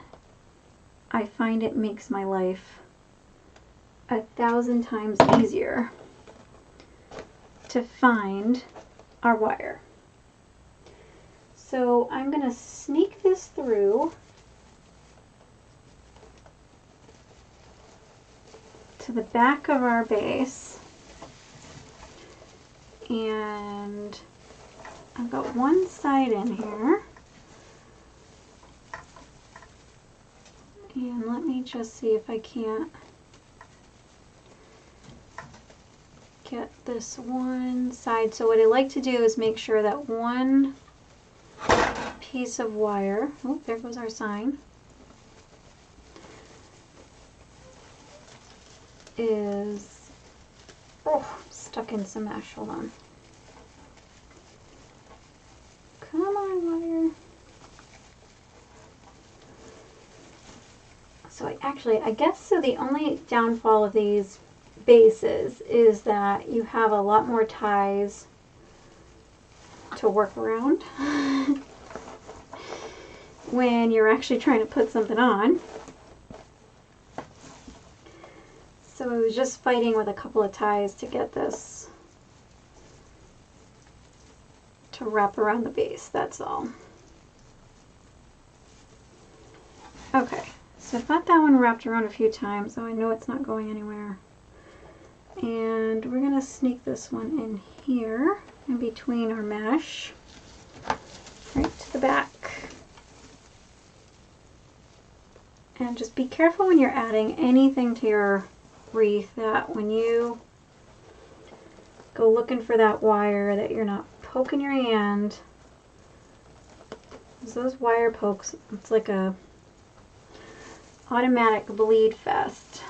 I find it makes my life 1,000 times easier to find our wire. So I'm going to sneak this through to the back of our base, and I've got one side in here, and let me just see if I can't get this one side. So what I like to do is make sure that one piece of wire, oh, there goes our sign, is stuck in some mesh. Hold on. Come on, wire. So I guess so the only downfall of these bases is that you have a lot more ties to work around when you're actually trying to put something on. So I was just fighting with a couple of ties to get this to wrap around the base, that's all. Okay, so I've got that one wrapped around a few times, so I know it's not going anywhere. And we're going to sneak this one in here, in between our mesh, right to the back. And just be careful when you're adding anything to your wreath that when you go looking for that wire that you're not poking your hand. Because those wire pokes, it's like a automatic bleed fest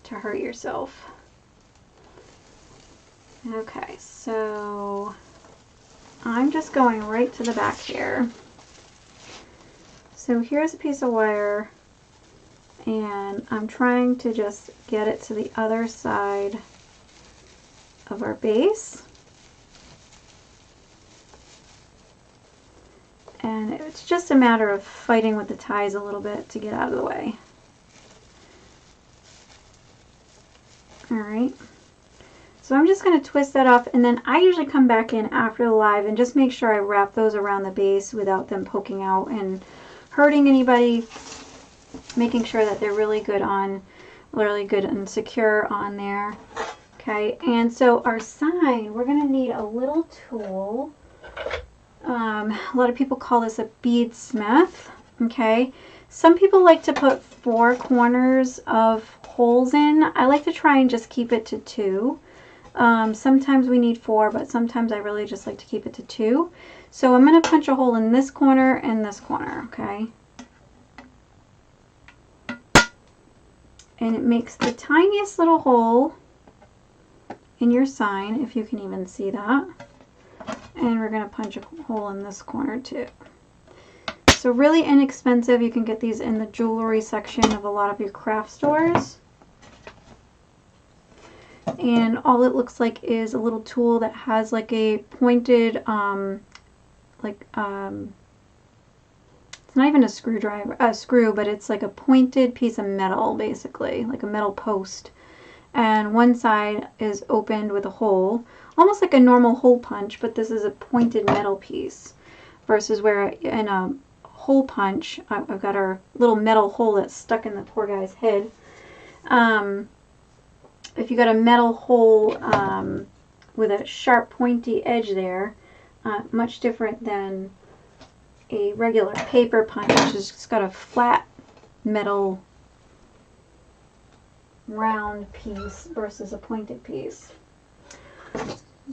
to hurt yourself. Okay, so I'm just going right to the back here. So here's a piece of wire, and I'm trying to just get it to the other side of our base. And it's just a matter of fighting with the ties a little bit to get out of the way. Alright, so I'm just going to twist that off, and then I usually come back in after the live and just make sure I wrap those around the base without them poking out and hurting anybody, making sure that they're really good and secure on there. Okay, and so our sign, we're going to need a little tool. A lot of people call this a beadsmith. Okay, some people like to put 4 corners of holes in. I like to try and just keep it to 2. Sometimes we need 4, but sometimes I really just like to keep it to 2. So I'm going to punch a hole in this corner and this corner, okay? And it makes the tiniest little hole in your sign, if you can even see that. And we're going to punch a hole in this corner too. So really inexpensive. You can get these in the jewelry section of a lot of your craft stores. And all it looks like is a little tool that has like a pointed, it's not even a screw, but it's like a pointed piece of metal, basically, like a metal post. And one side is opened with a hole, almost like a normal hole punch, but this is a pointed metal piece, versus where in a hole punch, I've got our little metal hole that's stuck in the poor guy's head. If you got a metal hole with a sharp pointy edge there, much different than a regular paper punch, which has just got a flat metal round piece versus a pointed piece.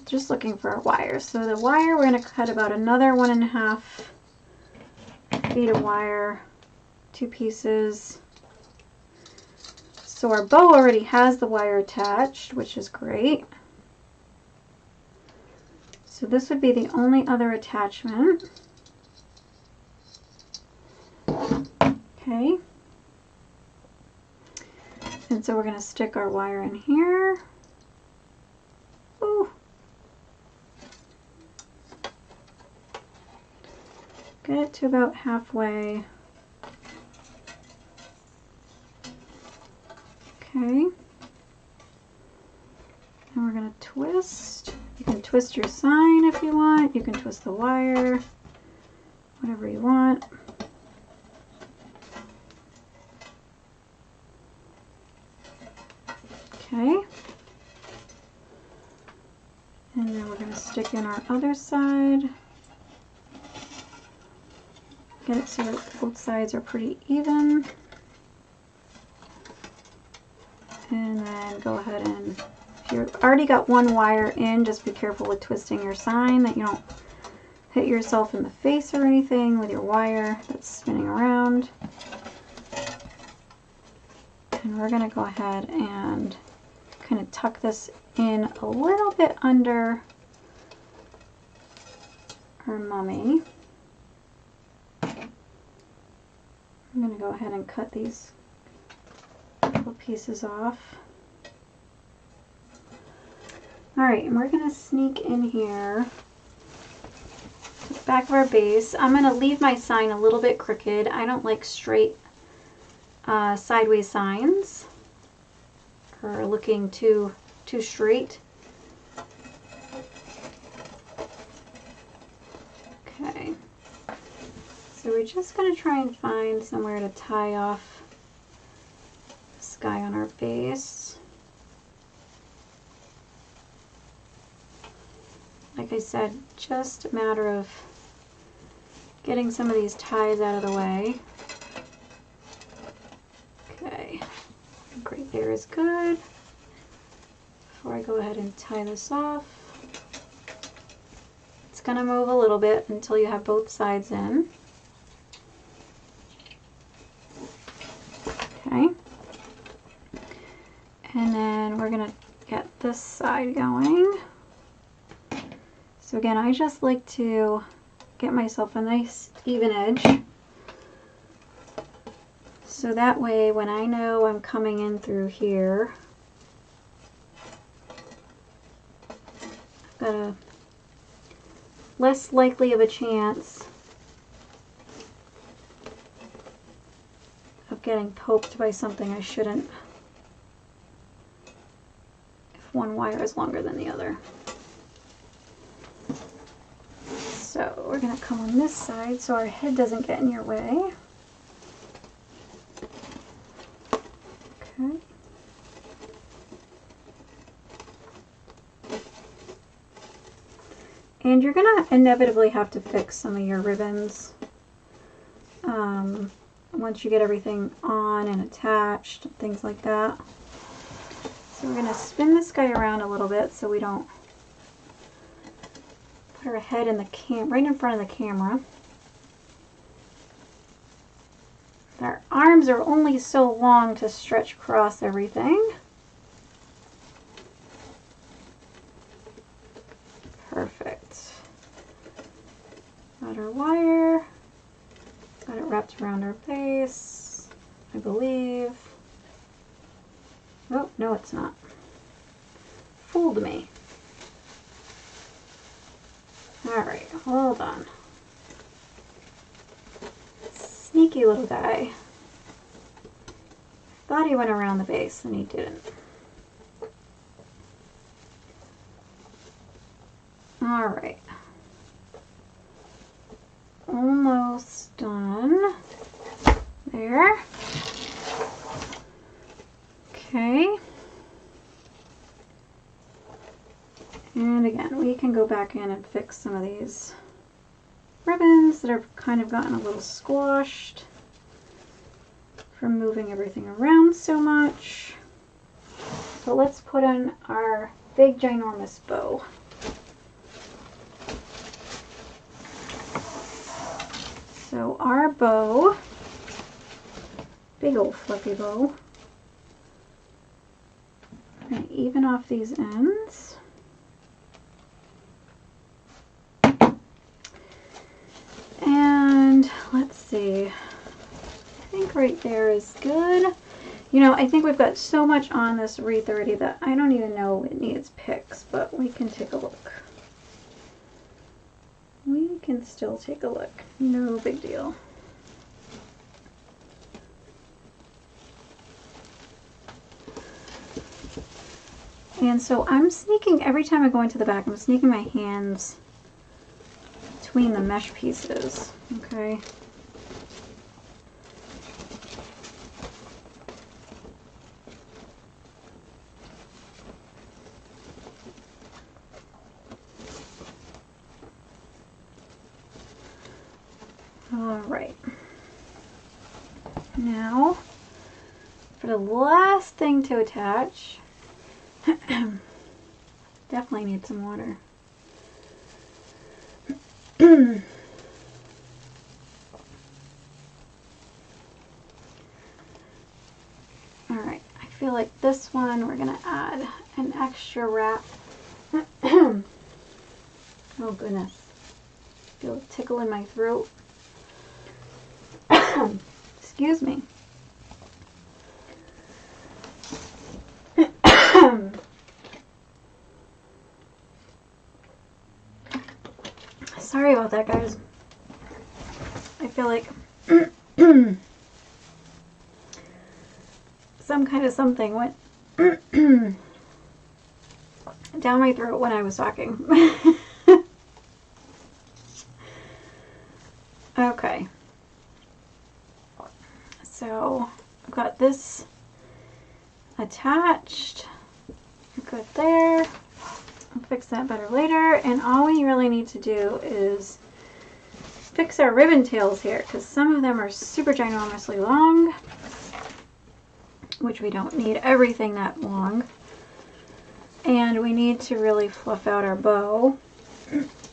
Just looking for a wire. So the wire, we're going to cut about another 1.5 feet of wire, 2 pieces. So our bow already has the wire attached, which is great. So this would be the only other attachment. Okay. And so we're going to stick our wire in here. Ooh. Get it to about halfway. Okay. And we're going to twist. You can twist your sign if you want. You can twist the wire. Whatever you want. Okay. And then we're going to stick in our other side. Get it so that both sides are pretty even. And then go ahead and, if you've already got one wire in, just be careful with twisting your sign that you don't hit yourself in the face or anything with your wire that's spinning around. And we're going to go ahead and kind of tuck this in a little bit under our mummy. I'm going to go ahead and cut these little pieces off. Alright, and we're going to sneak in here to the back of our base. I'm going to leave my sign a little bit crooked. I don't like straight sideways signs or looking too straight. Okay, so we're just going to try and find somewhere to tie off this guy on our base. Like I said, just a matter of getting some of these ties out of the way. Okay, right there is good. Before I go ahead and tie this off, it's going to move a little bit until you have both sides in. Okay, and then we're going to get this side going. So again, I just like to get myself a nice even edge. So that way, when I know I'm coming in through here, I've got a less likely of a chance of getting poked by something I shouldn't if one wire is longer than the other. So we're going to come on this side so our head doesn't get in your way. Okay. And you're going to inevitably have to fix some of your ribbons once you get everything on and attached, things like that. So we're going to spin this guy around a little bit so we don't put our head in the right in front of the camera. Our arms are only so long to stretch across everything. Perfect. Got our wire. Got it wrapped around our base, I believe. Oh, no it's not. Fooled me. Alright, hold on. Sneaky little guy. Thought he went around the base and he didn't. Alright. Almost done. There. Okay. And again, we can go back in and fix some of these ribbons that are kind of gotten a little squashed from moving everything around so much. So let's put on our big ginormous bow. So our bow, big old fluffy bow, I'm going to even off these ends. see. I think right there is good. You know, I think we've got so much on this wreath already that I don't even know it needs picks, but we can take a look. We can still take a look. No big deal. And so I'm sneaking, every time I go into the back, I'm sneaking my hands between the mesh pieces, okay? All right. Now, for the last thing to attach, definitely need some water. Alright, I feel like this one we're going to add an extra wrap. Oh goodness. I feel a tickle in my throat. Excuse me. Sorry about that, guys. I feel like some kind of something went down my throat when I was talking. Okay. So I've got this attached. Good there. I'll fix that better later. And all we really need to do is fix our ribbon tails here, because some of them are super ginormously long, which we don't need everything that long. And we need to really fluff out our bow,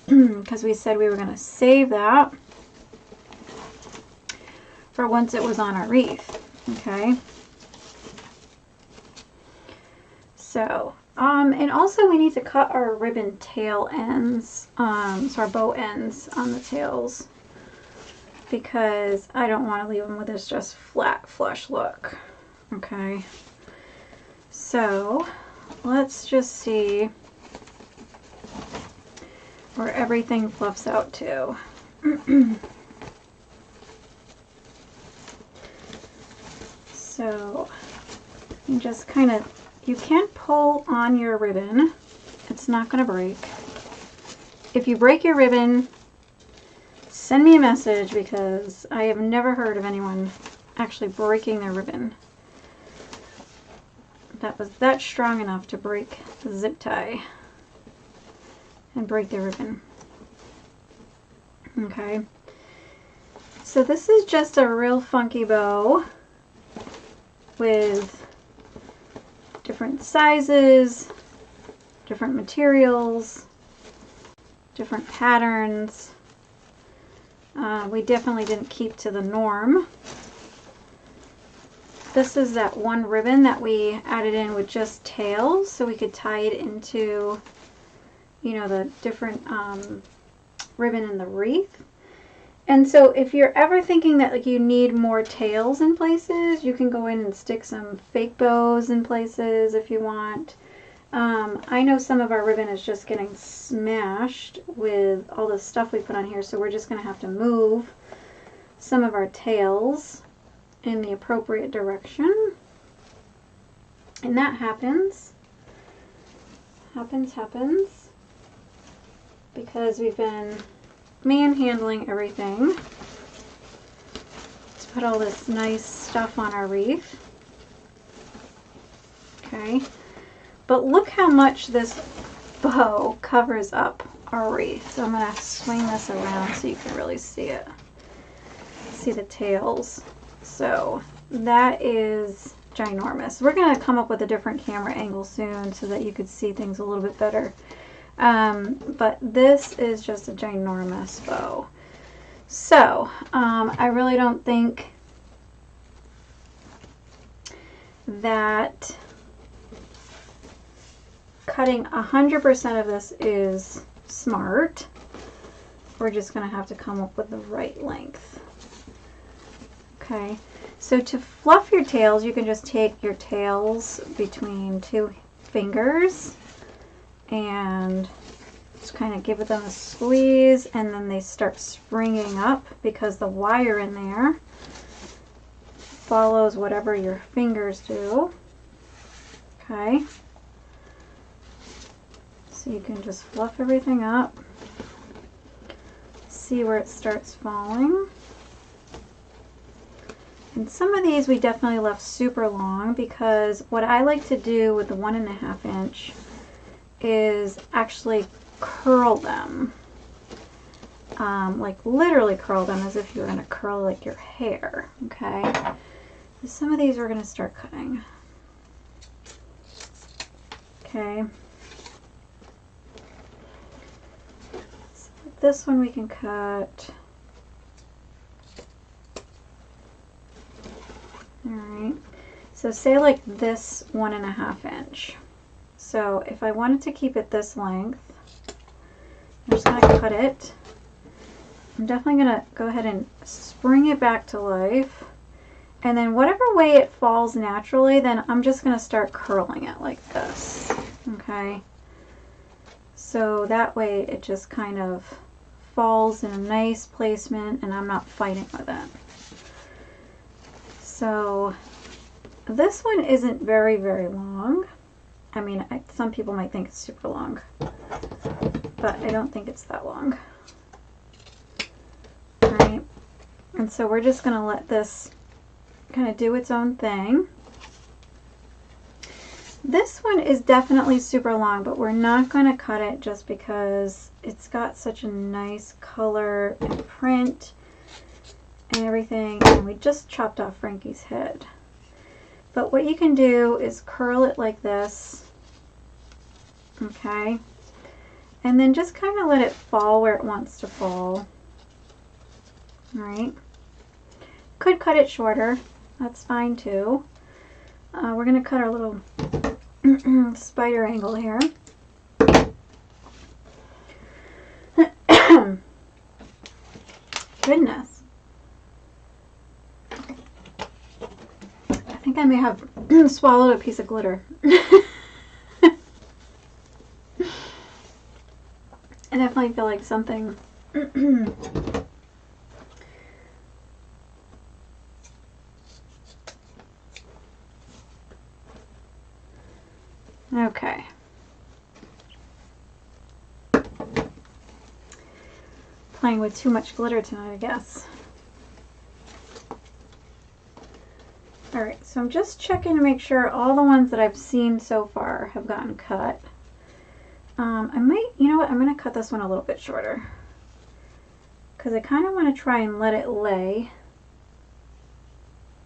because we said we were going to save that for once it was on our wreath. Okay. So, and also we need to cut our ribbon tail ends, so our bow ends on the tails, because I don't want to leave them with this just flat, flush look. Okay. So, let's just see where everything fluffs out to. So, you just kind of, you can pull on your ribbon. It's not going to break. If you break your ribbon, send me a message, because I have never heard of anyone actually breaking their ribbon that was that strong enough to break the zip tie and break their ribbon. Okay. So this is just a real funky bow with different sizes, different materials, different patterns. We definitely didn't keep to the norm. This is that one ribbon that we added in with just tails, so we could tie it into, you know, the different ribbon in the wreath. And so if you're ever thinking that like you need more tails in places, you can go in and stick some fake bows in places if you want. I know some of our ribbon is just getting smashed with all the stuff we put on here, so we're just going to have to move some of our tails in the appropriate direction. And that happens because we've been manhandling everything to put all this nice stuff on our wreath. Okay, but look how much this bow covers up our wreath. So I'm going to swing this around so you can really see it. See the tails. So that is ginormous. We're going to come up with a different camera angle soon so that you could see things a little bit better. But this is just a ginormous bow. So, I really don't think that cutting 100% of this is smart. We're just going to have to come up with the right length. Okay, so to fluff your tails, you can just take your tails between two fingers and just kind of give them a squeeze, and then they start springing up because the wire in there follows whatever your fingers do. Okay, so you can just fluff everything up, see where it starts falling. And some of these we definitely left super long, because what I like to do with the 1.5 inch is actually curl them. Like literally curl them as if you were going to curl like your hair. Okay, so some of these we're going to start cutting. Okay, so this one we can cut. Alright, so say like this 1.5 inch. So if I wanted to keep it this length, I'm just going to cut it. I'm definitely going to go ahead and spring it back to life. And then whatever way it falls naturally, then I'm just going to start curling it like this. Okay, so that way it just kind of falls in a nice placement and I'm not fighting with it. So this one isn't very, very long. I mean, some people might think it's super long, but I don't think it's that long. All right, and so we're just going to let this kind of do its own thing. This one is definitely super long, but we're not going to cut it just because it's got such a nice color and print and everything, and we just chopped off Frankie's head. But what you can do is curl it like this, okay, and then just kind of let it fall where it wants to fall. All right, could cut it shorter, that's fine too. We're going to cut our little spider angle here. Goodness. I think I may have swallowed a piece of glitter. I definitely feel like something okay. Playing with too much glitter tonight, I guess. Alright, so I'm just checking to make sure all the ones that I've seen so far have gotten cut. I might, you know what, I'm going to cut this one a little bit shorter, because I kind of want to try and let it lay.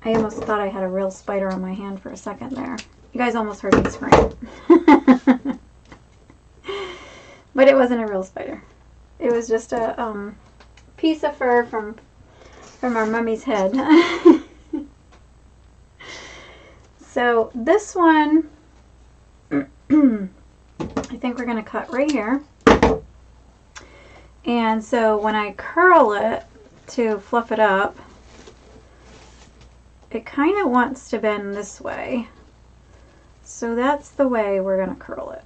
I almost thought I had a real spider on my hand for a second there. You guys almost heard me scream. But it wasn't a real spider. It was just a piece of fur from our mummy's head. So this one, I think we're going to cut right here. And so when I curl it to fluff it up, it kind of wants to bend this way. So that's the way we're going to curl it.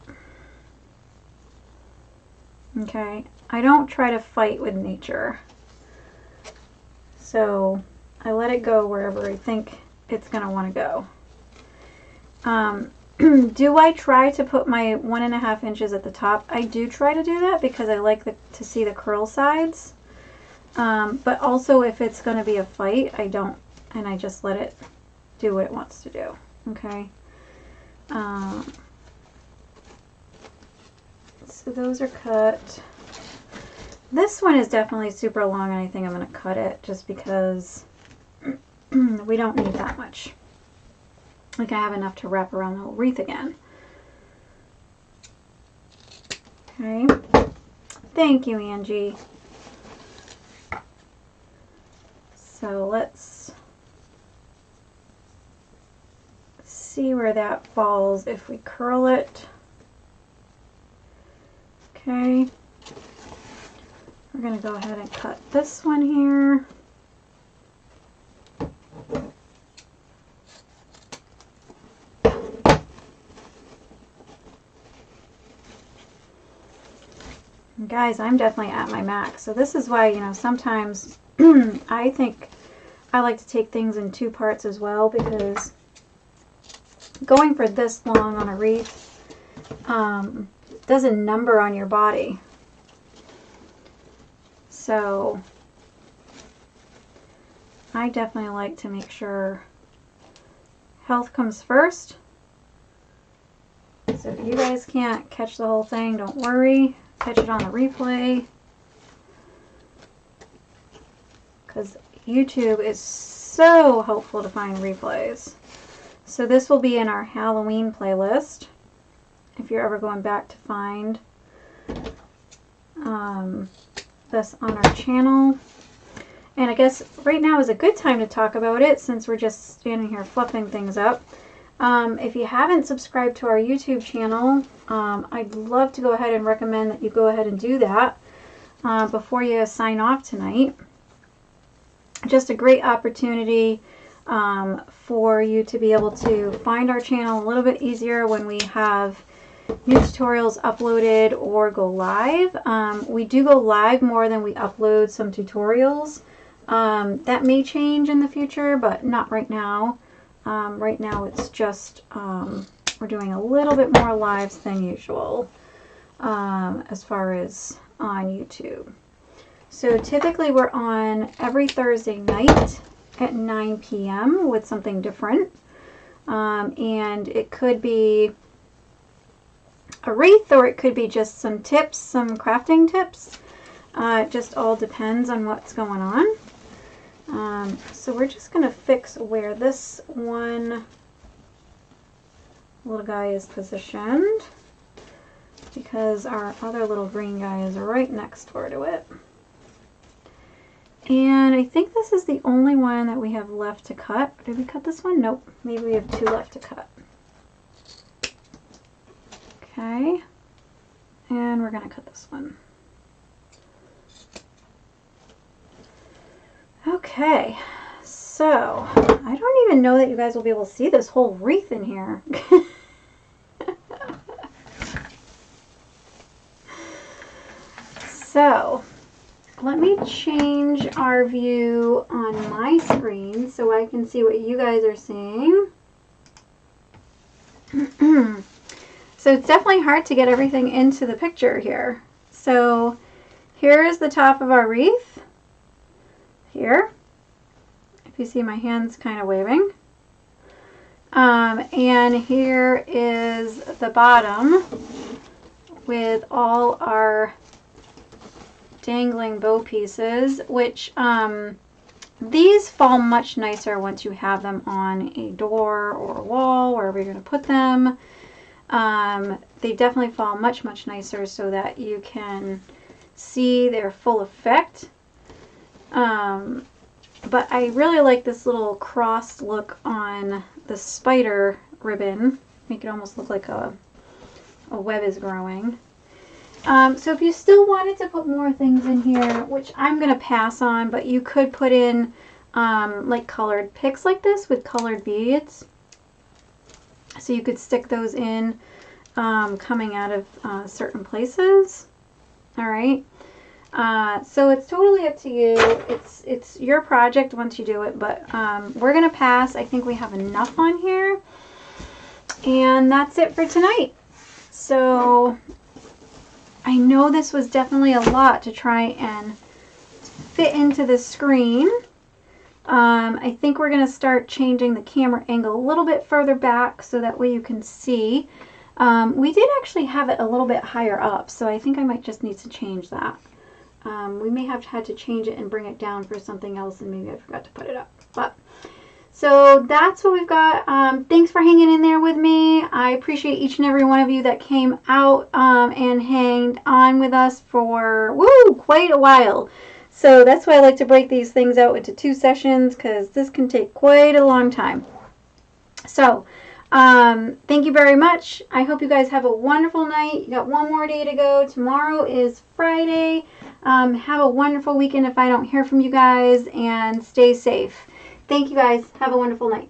Okay, I don't try to fight with nature. So I let it go wherever I think it's going to want to go. Do I try to put my 1.5 inches at the top? I do try to do that because I like to see the curl sides. But also if it's going to be a fight, I don't, and I just let it do what it wants to do. Okay. So those are cut. This one is definitely super long, and I think I'm going to cut it just because we don't need that much. Like, I have enough to wrap around the whole wreath again. Okay. Thank you, Angie. So let's see where that falls if we curl it. Okay. We're going to go ahead and cut this one here. Guys, I'm definitely at my max. So this is why, you know, sometimes I think I like to take things in 2 parts as well, because going for this long on a wreath does a number on your body. So I definitely like to make sure health comes first. So if you guys can't catch the whole thing, don't worry. Catch it on the replay. Because YouTube is so helpful to find replays. So this will be in our Halloween playlist, if you're ever going back to find this on our channel. And I guess right now is a good time to talk about it, since we're just standing here fluffing things up. If you haven't subscribed to our YouTube channel, I'd love to go ahead and recommend that you go ahead and do that before you sign off tonight. Just a great opportunity for you to be able to find our channel a little bit easier when we have new tutorials uploaded or go live. We do go live more than we upload some tutorials. That may change in the future, but not right now. Right now it's just we're doing a little bit more lives than usual as far as on YouTube. So typically we're on every Thursday night at 9 p.m. with something different. And it could be a wreath, or it could be just some tips, some crafting tips. It just all depends on what's going on. So we're just going to fix where this one little guy is positioned, because our other little green guy is right next door to it. And I think this is the only one that we have left to cut. Did we cut this one? Nope. Maybe we have 2 left to cut. Okay. And we're going to cut this one. Okay. So, I don't even know that you guys will be able to see this whole wreath in here. So, let me change our view on my screen so I can see what you guys are seeing. So it's definitely hard to get everything into the picture here. So here is the top of our wreath. Here. If you see my hands kind of waving. And here is the bottom with all our dangling bow pieces, which these fall much nicer once you have them on a door or a wall, wherever you're going to put them. They definitely fall much nicer so that you can see their full effect. But I really like this little cross look on the spider ribbon. Make it almost look like a web is growing. So if you still wanted to put more things in here, which I'm going to pass on, but you could put in like colored picks like this with colored beads. So you could stick those in coming out of certain places. All right. So it's totally up to you. It's your project once you do it, but we're going to pass. I think we have enough on here. And that's it for tonight. So I know this was definitely a lot to try and fit into the screen. I think we're going to start changing the camera angle a little bit further back so that way you can see. We did actually have it a little bit higher up, so I think I might just need to change that. We may have had to change it and bring it down for something else, and maybe I forgot to put it up. But so that's what we've got. Thanks for hanging in there with me. I appreciate each and every one of you that came out and hanged on with us for quite a while. So that's why I like to break these things out into 2 sessions, because this can take quite a long time. So thank you very much. I hope you guys have a wonderful night. You got one more day to go. Tomorrow is Friday. Have a wonderful weekend if I don't hear from you guys, and stay safe. Thank you guys. Have a wonderful night.